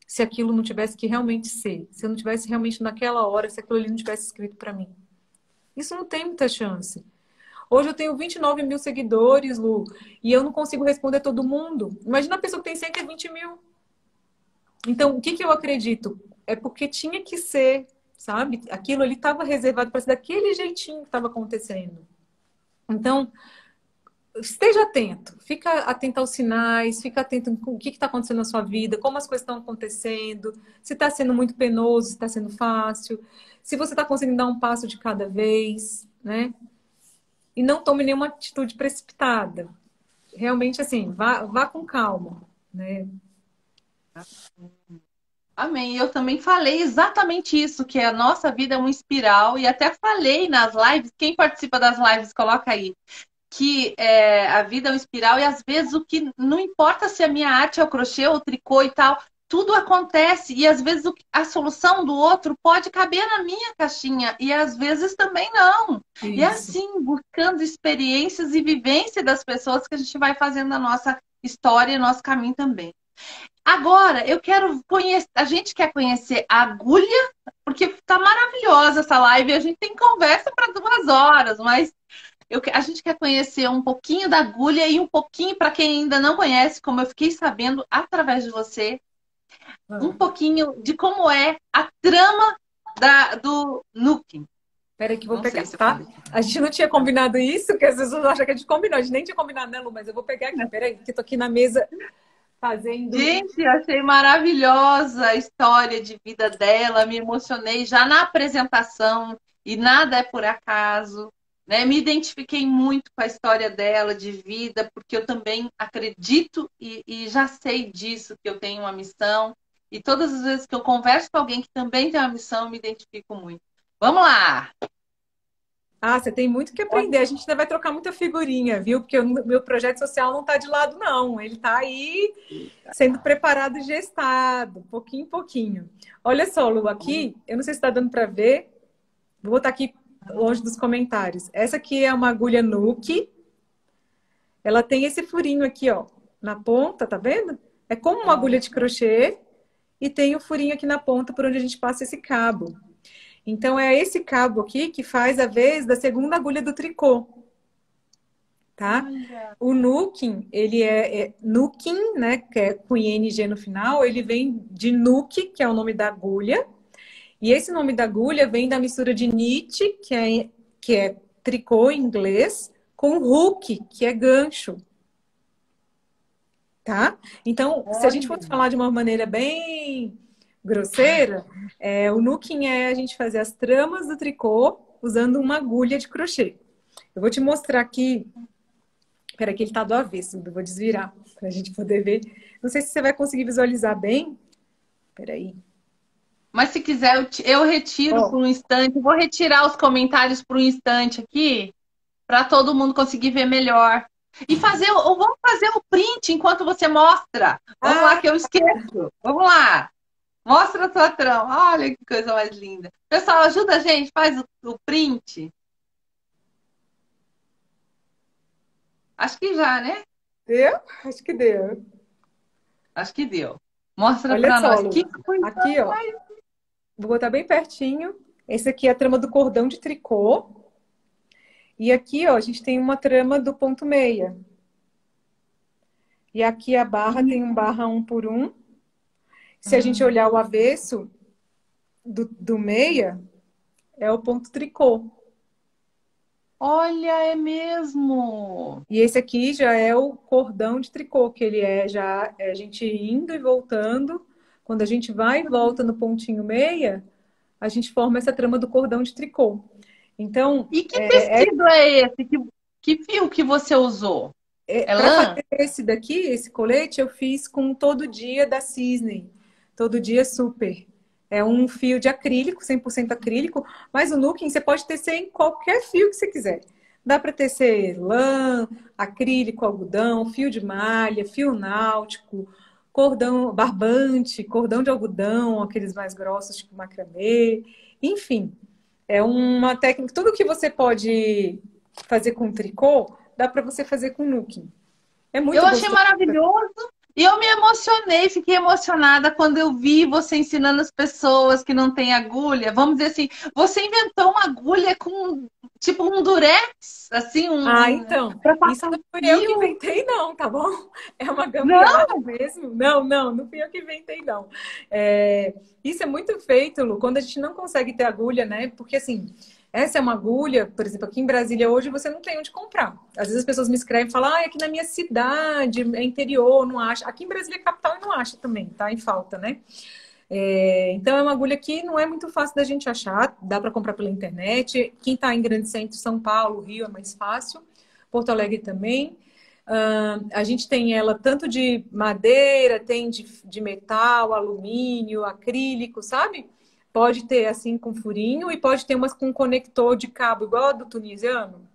Se aquilo não tivesse que realmente ser, se eu não tivesse realmente naquela hora, se aquilo ali não tivesse escrito para mim. Isso não tem muita chance. Hoje eu tenho 29 mil seguidores, Lu, e eu não consigo responder todo mundo. Imagina a pessoa que tem 120 mil. Então, o que que eu acredito? É porque tinha que ser, sabe? Aquilo ali estava reservado para ser daquele jeitinho que estava acontecendo. Então, esteja atento, fica atento aos sinais, fica atento com o que está acontecendo na sua vida, como as coisas estão acontecendo, se está sendo muito penoso, se está sendo fácil, se você está conseguindo dar um passo de cada vez, né? E não tome nenhuma atitude precipitada. Realmente, assim, vá com calma, né? Amém. Eu também falei exatamente isso, que a nossa vida é uma espiral, e até falei nas lives, quem participa das lives, coloca aí, que a vida é uma espiral, e às vezes o que não importa se a minha arte é o crochê ou o tricô e tal, tudo acontece, e às vezes a solução do outro pode caber na minha caixinha, e às vezes também não. E Isso. assim, buscando experiências e vivência das pessoas, que a gente vai fazendo a nossa história e nosso caminho também. Agora, eu quero conhecer, a gente quer conhecer a agulha, porque tá maravilhosa essa live, a gente tem conversa para 2 horas, mas a gente quer conhecer um pouquinho da agulha e um pouquinho, para quem ainda não conhece, como eu fiquei sabendo através de você, um pouquinho de como é a trama do Nuking. Peraí que eu vou Não pegar, sei se eu tá? falei. A gente não tinha combinado isso, porque às vezes eu acho que a gente combinou. A gente nem tinha combinado, né, Lu? Mas eu vou pegar aqui. Peraí, que eu tô aqui na mesa fazendo... Gente, eu achei maravilhosa a história de vida dela, me emocionei já na apresentação, e nada é por acaso, né? Me identifiquei muito com a história dela de vida, porque eu também acredito e já sei disso, que eu tenho uma missão, e todas as vezes que eu converso com alguém que também tem uma missão, eu me identifico muito. Vamos lá! Ah, você tem muito que aprender. A gente ainda vai trocar muita figurinha, viu? Porque o meu projeto social não está de lado, não. Ele está aí sendo preparado e gestado, pouquinho em pouquinho. Olha só, Lu, aqui, eu não sei se está dando para ver. Vou botar aqui longe dos comentários. Essa aqui é uma agulha Nuke. Ela tem esse furinho aqui, ó, na ponta, tá vendo? É como uma agulha de crochê e tem o furinho aqui na ponta por onde a gente passa esse cabo. Então, é esse cabo aqui que faz a vez da segunda agulha do tricô, tá? O Nuking, ele é Nuking, né, que é com ING no final, ele vem de Nuke, que é o nome da agulha, e esse nome da agulha vem da mistura de knit, que é tricô em inglês, com hook, que é gancho, tá? Então, se a gente fosse falar de uma maneira bem grosseira, o Nuking é a gente fazer as tramas do tricô usando uma agulha de crochê. Eu vou te mostrar aqui. Espera que ele tá do avesso, eu vou desvirar para a gente poder ver. Não sei se você vai conseguir visualizar bem. Espera aí. Mas se quiser, eu retiro por um instante. Vou retirar os comentários por um instante aqui, para todo mundo conseguir ver melhor. E vamos fazer o print enquanto você mostra. Vamos lá, que eu esqueço. Vamos lá. Mostra a tua trama. Olha que coisa mais linda. Pessoal, ajuda a gente, faz o print. Acho que já, né? Deu? Acho que deu. Acho que deu. Mostra Olha pra só, nós. Lu. Que coisa Aqui, ó. mais... Vou botar bem pertinho. Esse aqui é a trama do cordão de tricô. E aqui, ó, a gente tem uma trama do ponto meia. E aqui a barra tem um barra 1 por 1. Se a gente olhar o avesso do meia, é o ponto tricô. Olha, é mesmo. E esse aqui já é o cordão de tricô, que ele já é a gente indo e voltando. Quando a gente vai e volta no pontinho meia, a gente forma essa trama do cordão de tricô. Então, E que tecido é esse? Que fio que você usou? É para lã? fazer esse daqui, esse colete, eu fiz com Todo Dia da Cisne. Todo Dia Super. É um fio de acrílico, 100% acrílico, mas o Nuking você pode tecer em qualquer fio que você quiser. Dá para tecer lã, acrílico, algodão, fio de malha, fio náutico, cordão barbante, cordão de algodão, aqueles mais grossos, tipo macramê. Enfim, é uma técnica. Tudo que você pode fazer com tricô, dá para você fazer com Nuking. É muito Eu achei gostoso. maravilhoso. E eu me emocionei, fiquei emocionada quando eu vi você ensinando as pessoas que não têm agulha. Vamos dizer assim, você inventou uma agulha com tipo um durex, assim, Então, para isso passar não um fui eu que fio. inventei, não, tá bom? É uma Não, gambiarra mesmo. Não fui eu que inventei, não. Isso é muito feito, Lu, quando a gente não consegue ter agulha, né? Porque, assim, essa é uma agulha, por exemplo, aqui em Brasília hoje você não tem onde comprar. Às vezes as pessoas me escrevem e falam, aqui na minha cidade, é interior, não acha. Aqui em Brasília é capital e não acha também, tá em falta, né? Então é uma agulha que não é muito fácil da gente achar, dá para comprar pela internet. Quem está em grande centro, São Paulo, Rio é mais fácil, Porto Alegre também. A gente tem ela tanto de madeira, tem de metal, alumínio, acrílico, sabe? Pode ter assim com furinho e pode ter umas com conector de cabo, igual a do tunisiano.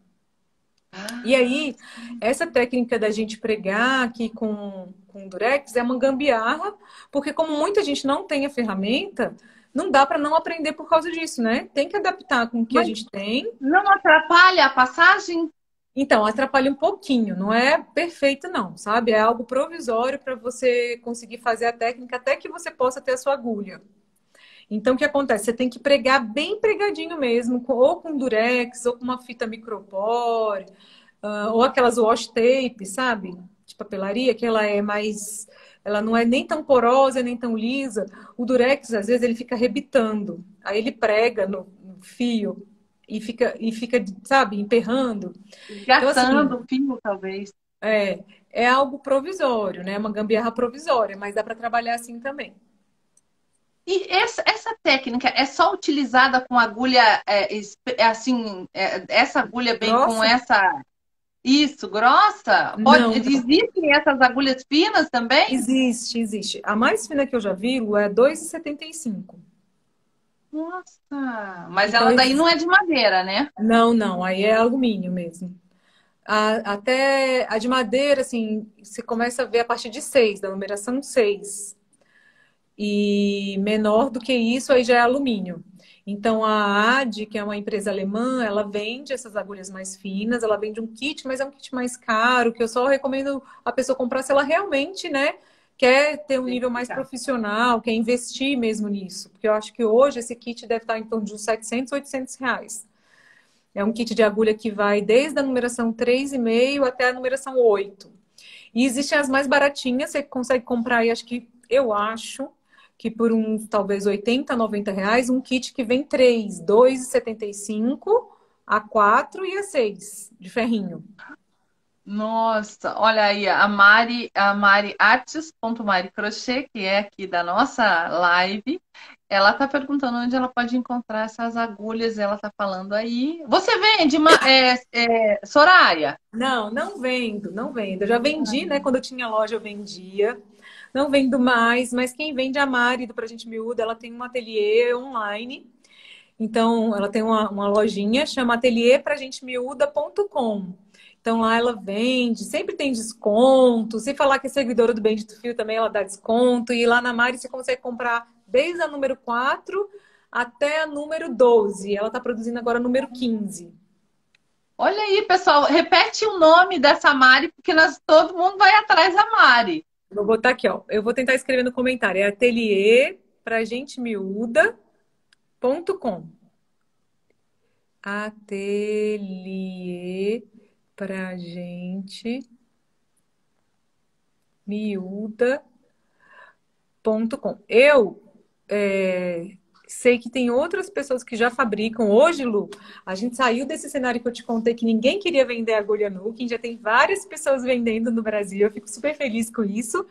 E aí, essa técnica da gente pregar aqui com durex é uma gambiarra, porque como muita gente não tem a ferramenta, não dá para não aprender por causa disso, né? Tem que adaptar com o que a mas gente tem. não atrapalha a passagem? Então, atrapalha um pouquinho, não é perfeito não, sabe? É algo provisório para você conseguir fazer a técnica até que você possa ter a sua agulha. Então, o que acontece? Você tem que pregar bem pregadinho mesmo, ou com durex, ou com uma fita micropore, ou aquelas wash tape, sabe? De papelaria, que ela é mais. Ela não é nem tão porosa, nem tão lisa. O durex, às vezes, ele fica arrebitando. Aí ele prega no fio e fica, sabe, emperrando. Então, assim, Gastando o fio, talvez. é algo provisório, né? Uma gambiarra provisória, mas dá para trabalhar assim também. E essa técnica é só utilizada com agulha, assim, essa agulha bem com Grossa? essa. Isso, grossa? Não, não. Existem essas agulhas finas também? Existe. A mais fina que eu já vi, Lu, é 2,75. Nossa, mas Então, ela daí não é de madeira, né? não, aí é alumínio mesmo. Até a de madeira, assim, você começa a ver a partir de 6, da numeração 6. E menor do que isso, aí já é alumínio. Então, a AD, que é uma empresa alemã, ela vende essas agulhas mais finas, ela vende um kit, mas é um kit mais caro, que eu só recomendo a pessoa comprar se ela realmente, né, quer ter um nível mais profissional, quer investir mesmo nisso. Porque eu acho que hoje esse kit deve estar em torno de uns 700, 800 reais. É um kit de agulha que vai desde a numeração 3,5 até a numeração 8. E existem as mais baratinhas, você consegue comprar aí, eu acho que por uns talvez 80, 90 reais, um kit que vem 3, 2,75, a 4 e a 6 de ferrinho. Nossa, olha aí, a Mari Artes.Mari Crochê, que é aqui da nossa live, ela tá perguntando onde ela pode encontrar essas agulhas, ela tá falando aí. Você vende, Soraya? Não vendo, não vendo. Eu já vendi, né? Quando eu tinha loja, eu vendia. Não vendo mais, mas quem vende é a Mari do Pra Gente Miúda, ela tem um ateliê online. Então, ela tem uma lojinha, chama ateliêpragentemiúda.com. Então, lá ela vende, sempre tem desconto. Se falar que é seguidora do Bendito Fio também, ela dá desconto. E lá na Mari você consegue comprar desde a número 4 até a número 12. Ela está produzindo agora a número 15. Olha aí, pessoal, repete o nome dessa Mari, porque todo mundo vai atrás da Mari. Vou botar aqui, ó. Eu vou tentar escrever no comentário. É ateliêpragentemiúda.com. Ateliê pra gente miúda.com. Eu sei que tem outras pessoas que já fabricam. Hoje, Lu, a gente saiu desse cenário que eu te contei que ninguém queria vender agulha Nuken, já tem várias pessoas vendendo no Brasil. Eu fico super feliz com isso.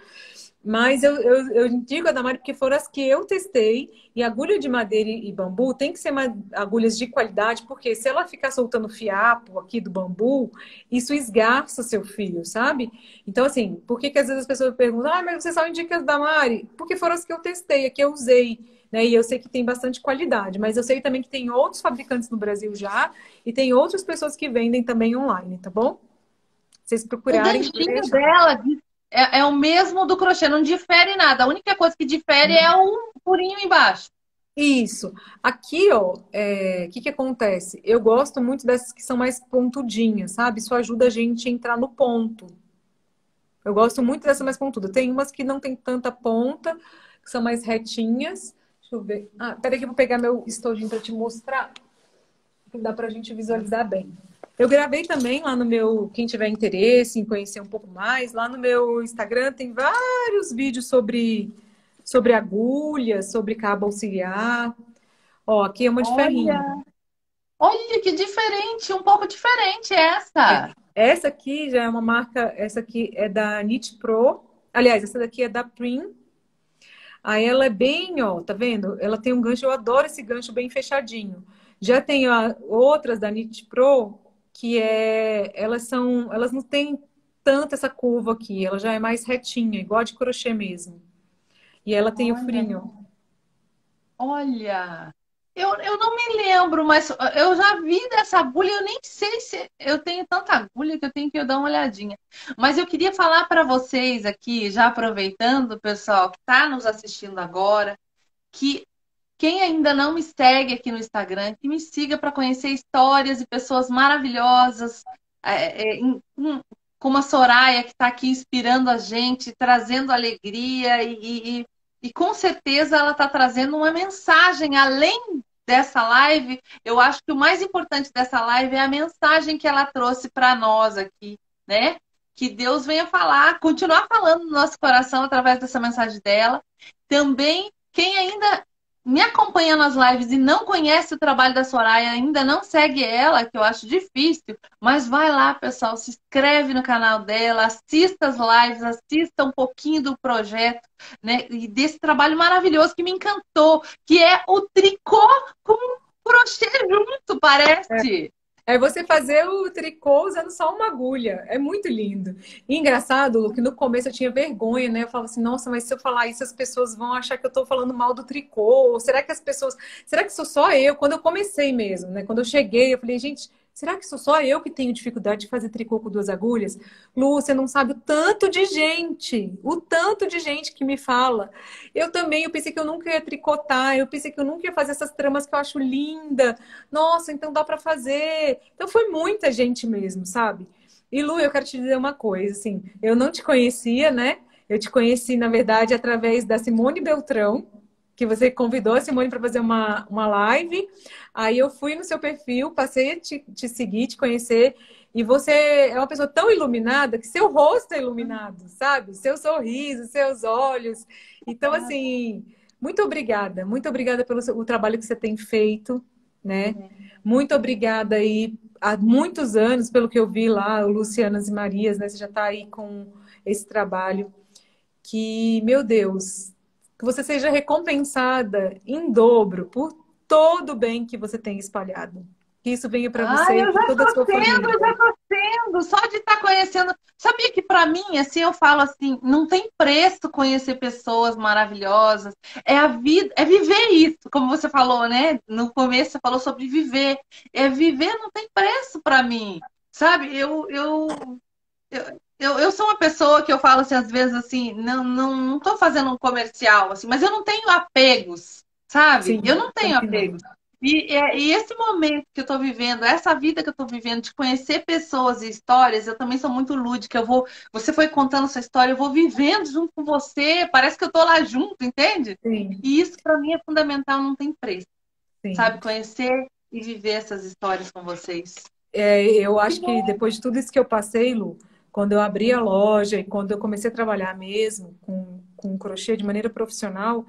Mas eu digo a da Mari porque foram as que eu testei. E agulha de madeira e bambu tem que ser agulhas de qualidade, porque se ela ficar soltando fiapo aqui do bambu, isso esgarça seu fio, sabe? Então, assim, por que às vezes as pessoas perguntam, mas você só indica as da Mari? Porque foram as que eu testei, a que eu usei, né? E eu sei que tem bastante qualidade, mas eu sei também que tem outros fabricantes no Brasil já e tem outras pessoas que vendem também online, tá bom? Vocês O procurarem. dentinho dela é o mesmo do crochê, não difere nada. A única coisa que difere é o furinho embaixo. Isso. Aqui, ó, o que acontece? Eu gosto muito dessas que são mais pontudinhas, sabe? Isso ajuda a gente a entrar no ponto. Eu gosto muito dessa mais pontuda. Tem umas que não tem tanta ponta, que são mais retinhas. Deixa eu ver. Ah, peraí que eu vou pegar meu estojinho para te mostrar. Que dá pra gente visualizar bem. Eu gravei também lá no meu, quem tiver interesse em conhecer um pouco mais, lá no meu Instagram tem vários vídeos sobre agulhas, sobre cabo auxiliar. Ó, aqui é uma de ferrinho. Olha, olha que diferente, um pouco diferente essa. Essa aqui já é uma marca, essa aqui é da Knit Pro. Aliás, essa daqui é da Prim. Aí ela é bem, ó, tá vendo? Ela tem um gancho, eu adoro esse gancho bem fechadinho. Já tem outras da Knit Pro que elas não têm tanto essa curva aqui, ela já é mais retinha, igual a de crochê mesmo. E ela tem o Olha, furinho. olha. Eu não me lembro, mas eu já vi dessa agulha. Eu nem sei se eu tenho tanta agulha que eu tenho que dar uma olhadinha. Mas eu queria falar para vocês aqui, já aproveitando, pessoal, que está nos assistindo agora, que quem ainda não me segue aqui no Instagram, que me siga para conhecer histórias e pessoas maravilhosas, como a Soraya, que está aqui inspirando a gente, trazendo alegria e com certeza ela está trazendo uma mensagem além dessa live. Eu acho que o mais importante dessa live é a mensagem que ela trouxe para nós aqui, né? Que Deus venha falar, continuar falando no nosso coração através dessa mensagem dela. Também, quem ainda me acompanha nas lives e não conhece o trabalho da Soraya, ainda não segue ela, que eu acho difícil, mas vai lá, pessoal, se inscreve no canal dela, assista as lives, assista um pouquinho do projeto, né? E desse trabalho maravilhoso que me encantou, que é o tricô com crochê junto, parece. É você fazer o tricô usando só uma agulha. É muito lindo. E engraçado, Lu, que no começo eu tinha vergonha, né? Eu falava assim, nossa, mas se eu falar isso, as pessoas vão achar que eu tô falando mal do tricô. Ou será que as pessoas... Será que sou só eu? Quando eu comecei mesmo, né? Quando eu cheguei, eu falei, gente, será que sou só eu que tenho dificuldade de fazer tricô com 2 agulhas? Lu, você não sabe o tanto de gente que me fala. Eu também, eu pensei que eu nunca ia tricotar, eu pensei que eu nunca ia fazer essas tramas que eu acho linda. Nossa, então dá para fazer. Então foi muita gente mesmo, sabe? E Lu, eu quero te dizer uma coisa, assim, eu não te conhecia, né? Eu te conheci, na verdade, através da Simone Beltrão, que você convidou a Simone para fazer uma live. Aí eu fui no seu perfil, passei a te seguir, te conhecer. E você é uma pessoa tão iluminada que seu rosto é iluminado, sabe? Seu sorriso, seus olhos. Então, assim, muito obrigada pelo o trabalho que você tem feito, né? Muito obrigada aí há muitos anos, pelo que eu vi lá, o Lucianas e Marias, né? Você já está aí com esse trabalho. Que, meu Deus, que você seja recompensada em dobro por todo o bem que você tem espalhado. Que isso venha para você e Eu para já toda a sua tô sendo, eu família. já tô sendo, só de estar conhecendo. Sabia que para mim, assim, eu falo assim, não tem preço conhecer pessoas maravilhosas. É a vida, é viver isso, como você falou, né? No começo você falou sobre viver. É viver, não tem preço para mim. Sabe? Eu sou uma pessoa que eu falo assim, às vezes assim, não tô fazendo um comercial, assim, mas eu não tenho apegos, sabe? Eu Sim, não tenho também não. apegos. E esse momento que eu tô vivendo, essa vida que eu tô vivendo, de conhecer pessoas e histórias, eu também sou muito lúdica. Você foi contando sua história, eu vou vivendo junto com você, parece que eu tô lá junto, entende? Sim, E isso para mim é fundamental, não tem preço, sim. sabe? Conhecer e viver essas histórias com vocês. Eu Que acho que bom. depois de tudo isso que eu passei, Lu, quando eu abri a loja e quando eu comecei a trabalhar mesmo com crochê de maneira profissional,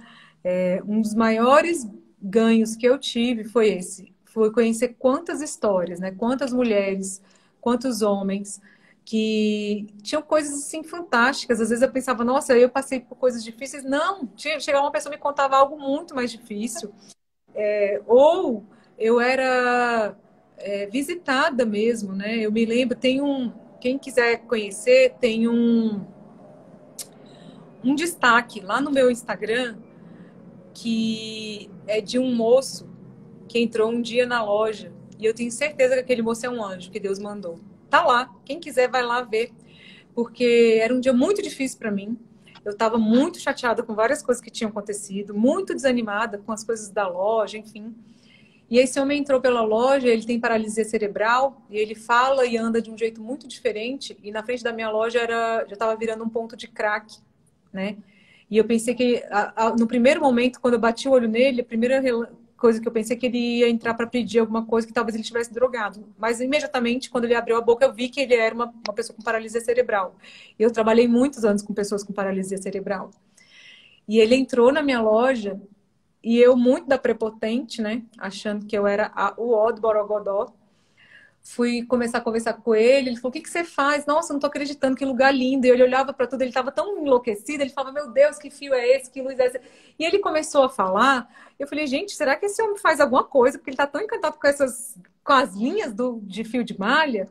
um dos maiores ganhos que eu tive foi esse. Foi conhecer quantas histórias, né? Quantas mulheres, quantos homens que tinham coisas assim fantásticas. Às vezes eu pensava, nossa, eu passei por coisas difíceis. Não, chegava uma pessoa e me contava algo muito mais difícil. Ou eu era visitada mesmo, né? Eu me lembro, quem quiser conhecer, tem um destaque lá no meu Instagram que é de um moço que entrou um dia na loja e eu tenho certeza que aquele moço é um anjo que Deus mandou. Tá lá, quem quiser vai lá ver, porque era um dia muito difícil para mim. Eu estava muito chateada com várias coisas que tinham acontecido, muito desanimada com as coisas da loja, enfim. E esse homem entrou pela loja, ele tem paralisia cerebral, e ele fala e anda de um jeito muito diferente, e na frente da minha loja já estava virando um ponto de crack, né? E eu pensei que, no primeiro momento, quando eu bati o olho nele, a primeira coisa que eu pensei é que ele ia entrar para pedir alguma coisa, que talvez ele estivesse drogado. Mas imediatamente, quando ele abriu a boca, eu vi que ele era uma pessoa com paralisia cerebral. Eu trabalhei muitos anos com pessoas com paralisia cerebral. E ele entrou na minha loja, e eu, muito da prepotente, né, achando que eu era o ó do Borogodó, fui começar a conversar com ele. Ele falou: o que que você faz? Nossa, não tô acreditando, que lugar lindo. E ele olhava para tudo, ele estava tão enlouquecido. Ele falava: meu Deus, que fio é esse? Que luz é essa? E ele começou a falar. Eu falei: gente, será que esse homem faz alguma coisa? Porque ele tá tão encantado com as linhas de fio de malha.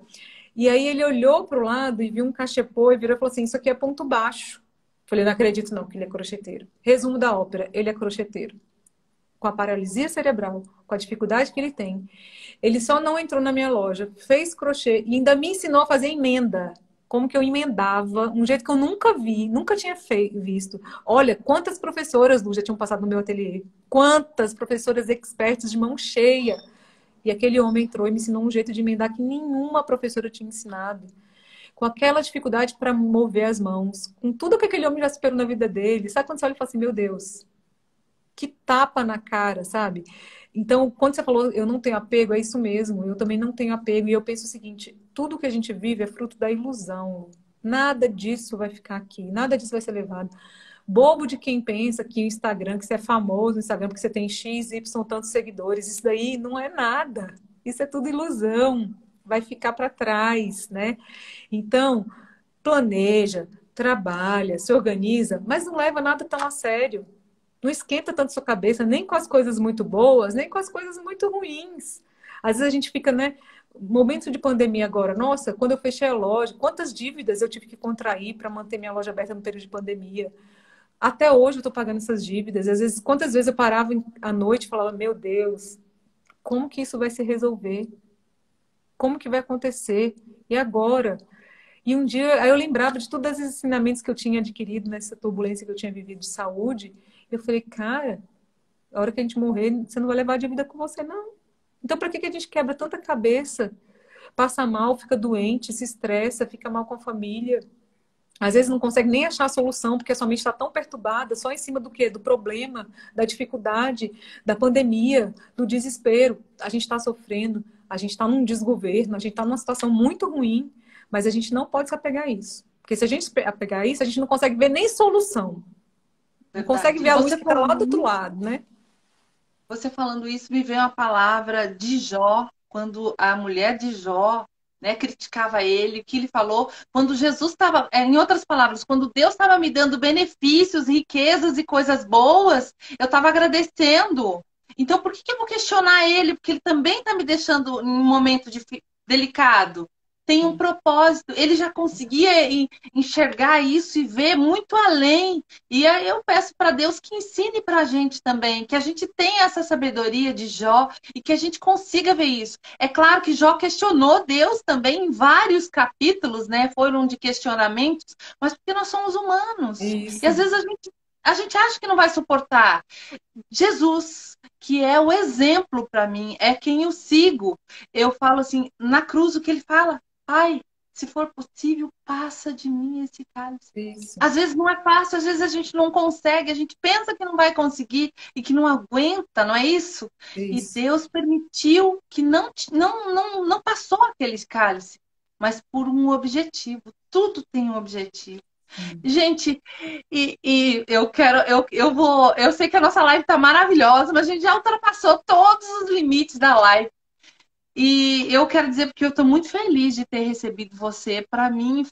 E aí ele olhou para o lado e viu um cachepô e virou e falou assim: isso aqui é ponto baixo. Eu falei: não acredito não que ele é crocheteiro. Resumo da ópera: ele é crocheteiro. Com a paralisia cerebral, com a dificuldade que ele tem. Ele só não entrou na minha loja, fez crochê e ainda me ensinou a fazer emenda. Como que eu emendava, um jeito que eu nunca vi, nunca tinha visto. Olha, quantas professoras, Lu, já tinham passado no meu ateliê. Quantas professoras expertas de mão cheia. E aquele homem entrou e me ensinou um jeito de emendar que nenhuma professora tinha ensinado. Com aquela dificuldade para mover as mãos, com tudo que aquele homem já superou na vida dele. Sabe quando você olha e fala assim: meu Deus, que tapa na cara, sabe? Então, quando você falou eu não tenho apego, é isso mesmo. Eu também não tenho apego. E eu penso o seguinte: tudo que a gente vive é fruto da ilusão. Nada disso vai ficar aqui. Nada disso vai ser levado. Bobo de quem pensa que o Instagram, que você é famoso no Instagram porque você tem X, Y, tantos seguidores. Isso daí não é nada. Isso é tudo ilusão. Vai ficar para trás, né? Então, planeja, trabalha, se organiza, mas não leva nada tão a sério. Não esquenta tanto sua cabeça, nem com as coisas muito boas, nem com as coisas muito ruins. Às vezes a gente fica, né? Momento de pandemia agora. Nossa, quando eu fechei a loja, quantas dívidas eu tive que contrair para manter minha loja aberta no período de pandemia? Até hoje eu estou pagando essas dívidas. Às vezes, quantas vezes eu parava à noite e falava: meu Deus, como que isso vai se resolver? Como que vai acontecer? E agora? E um dia aí eu lembrava de todos os ensinamentos que eu tinha adquirido nessa turbulência que eu tinha vivido de saúde. Eu falei: cara, a hora que a gente morrer, você não vai levar de vida com você, não. Então, para que que a gente quebra tanta cabeça? Passa mal, fica doente, se estressa, fica mal com a família. Às vezes não consegue nem achar a solução, porque a sua mente está tão perturbada, só em cima do quê? Do problema, da dificuldade, da pandemia, do desespero. A gente está sofrendo, a gente está num desgoverno, a gente está numa situação muito ruim, mas a gente não pode se apegar a isso. Porque se a gente se apegar a isso, a gente não consegue ver nem solução. Não consegue Verdade. ver a luz que está lá do outro lado, né? Você falando isso, me veio a palavra de Jó, quando a mulher de Jó, né, criticava ele, o que ele falou, quando Jesus estava, em outras palavras, quando Deus estava me dando benefícios, riquezas e coisas boas, eu estava agradecendo. Então, por que que eu vou questionar ele? Porque ele também está me deixando em um momento delicado. Tem um propósito. Ele já conseguia enxergar isso e ver muito além. E aí eu peço para Deus que ensine para a gente também, que a gente tenha essa sabedoria de Jó e que a gente consiga ver isso. É claro que Jó questionou Deus também em vários capítulos, né? Foram de questionamentos, mas porque nós somos humanos. E Isso. às vezes a gente acha que não vai suportar. Jesus, que é o exemplo para mim, é quem eu sigo. Eu falo assim, na cruz, o que ele fala? Pai, se for possível, passa de mim esse cálice. Isso. Às vezes não é fácil, às vezes a gente não consegue, a gente pensa que não vai conseguir e que não aguenta, não é isso? E Isso. Deus permitiu que não passou aquele cálice, mas por um objetivo. Tudo tem um objetivo. Gente, eu sei que a nossa live tá maravilhosa, mas a gente já ultrapassou todos os limites da live. E eu quero dizer porque eu estou muito feliz de ter recebido você. Para mim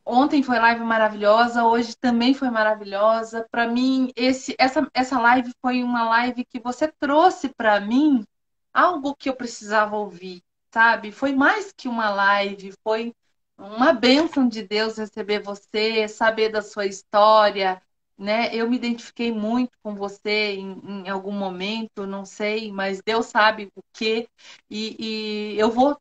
ontem foi live maravilhosa, hoje também foi maravilhosa. Para mim essa live foi uma live que você trouxe para mim algo que eu precisava ouvir, sabe? Foi mais que uma live, foi uma bênção de Deus receber você, saber da sua história, né? Eu me identifiquei muito com você em algum momento, não sei, mas Deus sabe o quê. E eu vou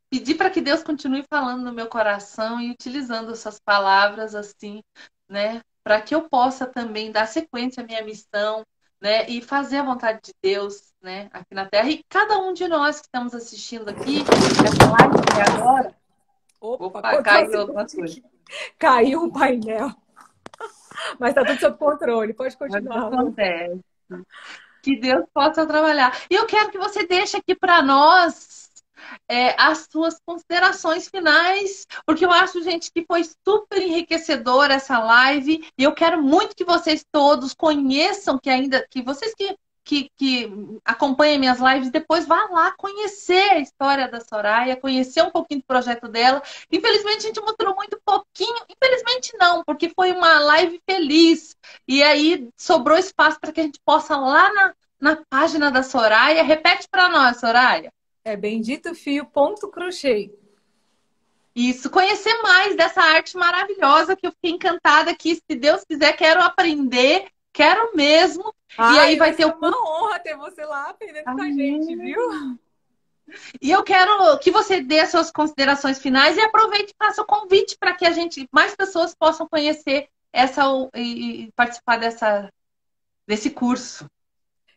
pedir para que Deus continue falando no meu coração e utilizando essas palavras assim, né? Para que eu possa também dar sequência à minha missão, né? E fazer a vontade de Deus, né? Aqui na Terra. E cada um de nós que estamos assistindo aqui, essa live até agora, Opa, opa, cortou a caiu alguma semente coisa. aqui. Caiu o painel, mas tá tudo sob controle. Pode Mas continuar, Lu. acontece. Que Deus possa trabalhar. E eu quero que você deixe aqui para nós as suas considerações finais, porque eu acho, gente, que foi super enriquecedora essa live. E eu quero muito que vocês todos conheçam, que vocês que acompanhem minhas lives, depois vá lá conhecer a história da Soraya, conhecer um pouquinho do projeto dela. Infelizmente, a gente mostrou muito pouquinho. Infelizmente, não, porque foi uma live feliz. E aí sobrou espaço para que a gente possa lá na página da Soraya. Repete para nós, Soraya. É bendito fio ponto crochê. Isso, conhecer mais dessa arte maravilhosa que eu fiquei encantada aqui. Se Deus quiser, quero aprender, quero mesmo. E aí vai ter uma honra ter você lá aprendendo com a gente, viu? E eu quero que você dê as suas considerações finais e aproveite e faça o convite para que mais pessoas possam conhecer e participar desse curso.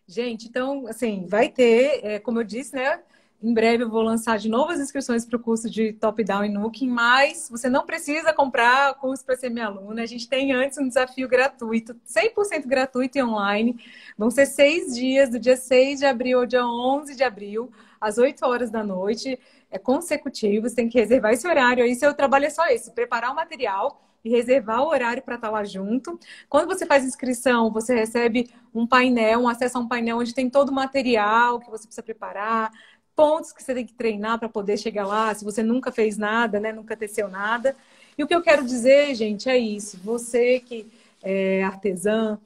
Gente, então, assim, vai ter, como eu disse, né? Em breve eu vou lançar de novo as inscrições para o curso de Top-Down e Nooking, mas você não precisa comprar o curso para ser minha aluna. A gente tem antes um desafio gratuito, 100% gratuito e online. Vão ser 6 dias, do dia 6 de abril ao dia 11 de abril, às 8 horas da noite. É consecutivo, você tem que reservar esse horário aí. Seu trabalho é só esse, preparar o material e reservar o horário para estar lá junto. Quando você faz inscrição, você recebe um painel, um acesso a um painel onde tem todo o material que você precisa preparar, pontos que você tem que treinar para poder chegar lá, se você nunca fez nada, né? Nunca teceu nada. E o que eu quero dizer, gente, é isso. Você que é artesã,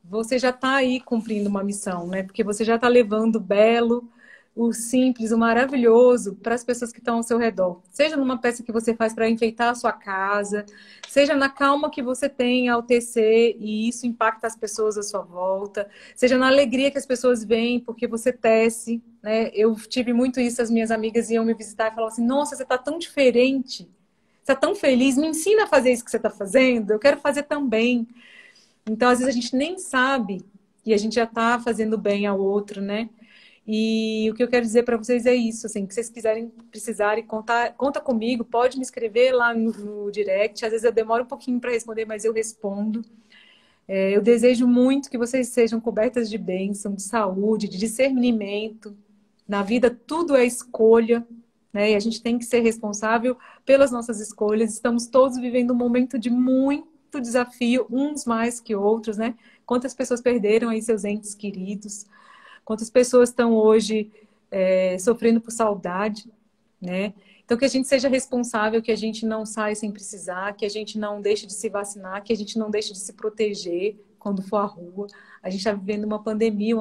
você já está aí cumprindo uma missão, né? Porque você já está levando o belo, o simples, o maravilhoso para as pessoas que estão ao seu redor. Seja numa peça que você faz para enfeitar a sua casa, seja na calma que você tem ao tecer e isso impacta as pessoas à sua volta, seja na alegria que as pessoas veem porque você tece, né? Eu tive muito isso, as minhas amigas iam me visitar e falavam assim, nossa, você está tão diferente, você está tão feliz, me ensina a fazer isso que você está fazendo, eu quero fazer também. Então, às vezes a gente nem sabe e a gente já está fazendo bem ao outro, né? E o que eu quero dizer para vocês é isso, assim, que vocês precisarem, conta comigo, pode me escrever lá no direct, às vezes eu demoro um pouquinho para responder, mas eu respondo. Eu desejo muito que vocês sejam cobertas de bênção, de saúde, de discernimento. Na vida tudo é escolha, né? E a gente tem que ser responsável pelas nossas escolhas. Estamos todos vivendo um momento de muito desafio, uns mais que outros, né? Quantas pessoas perderam aí seus entes queridos? Quantas pessoas estão hoje sofrendo por saudade, né? Então, que a gente seja responsável, que a gente não saia sem precisar, que a gente não deixe de se vacinar, que a gente não deixe de se proteger quando for à rua. A gente está vivendo uma pandemia,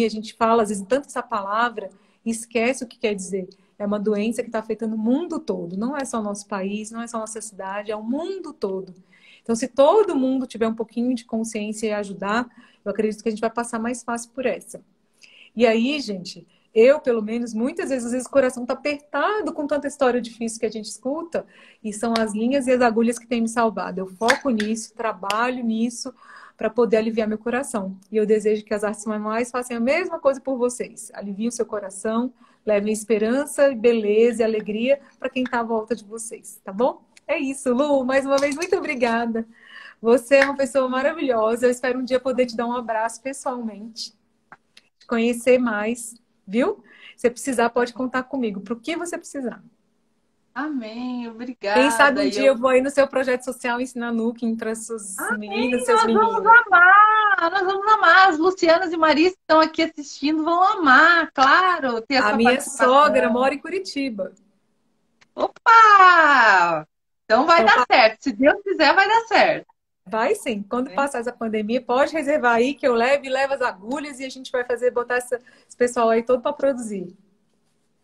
a gente fala, às vezes, tanto essa palavra e esquece o que quer dizer. É uma doença que está afetando o mundo todo. Não é só o nosso país, não é só a nossa cidade, é o mundo todo. Então, se todo mundo tiver um pouquinho de consciência e ajudar, eu acredito que a gente vai passar mais fácil por essa. E aí, gente, eu, pelo menos, muitas vezes, às vezes o coração tá apertado com tanta história difícil que a gente escuta, e são as linhas e as agulhas que têm me salvado. Eu foco nisso, trabalho nisso, para poder aliviar meu coração. E eu desejo que as artes manuais façam a mesma coisa por vocês. Aliviem o seu coração, levem esperança, beleza e alegria para quem está à volta de vocês, tá bom? É isso, Lu. Mais uma vez, muito obrigada. Você é uma pessoa maravilhosa. Eu espero um dia poder te dar um abraço pessoalmente. Conhecer mais, viu? Se precisar, pode contar comigo, para o que você precisar. Amém, obrigada. Quem sabe um dia eu vou aí no seu projeto social ensinar Nooking para suas meninas, seus meninos. Nós vamos amar. As Lucianas e Maria que estão aqui assistindo vão amar, claro. Ter a minha sogra mora em Curitiba. Opa! Então vai dar certo. Se Deus quiser, vai dar certo. Vai sim. Quando passar essa pandemia, pode reservar aí que eu levo as agulhas e a gente vai botar esse pessoal aí todo para produzir.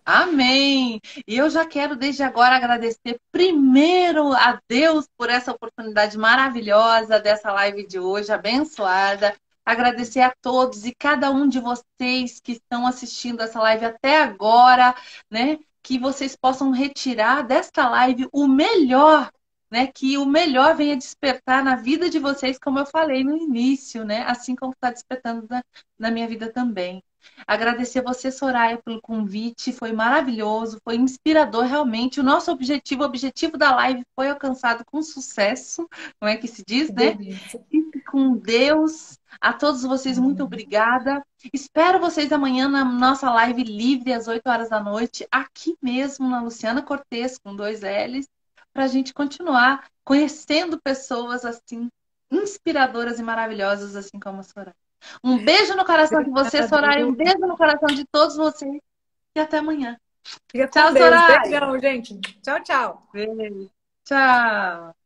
Amém! E eu já quero desde agora agradecer primeiro a Deus por essa oportunidade maravilhosa dessa live de hoje, abençoada. Agradecer a todos e cada um de vocês que estão assistindo essa live até agora, né? Que vocês possam retirar desta live o melhor, né, que o melhor venha despertar na vida de vocês, como eu falei no início, né, assim como está despertando na minha vida também. Agradecer a você, Soraya, pelo convite, foi maravilhoso, foi inspirador realmente. O nosso objetivo, o objetivo da live foi alcançado com sucesso, não é que se diz, Que né? delícia. Fique com Deus. A todos vocês, muito obrigada. Espero vocês amanhã na nossa live livre às 8 horas da noite, aqui mesmo na Luciana Cortez, com 2 L's, para a gente continuar conhecendo pessoas assim, inspiradoras e maravilhosas, assim como a Soraya. Um beijo no coração de você, Obrigada, Soraya. Um Lu. beijo no coração de todos vocês. E até amanhã. Fica com Tchau, Deus. Soraya. Beijão, gente. Tchau, tchau. Beijo. Tchau.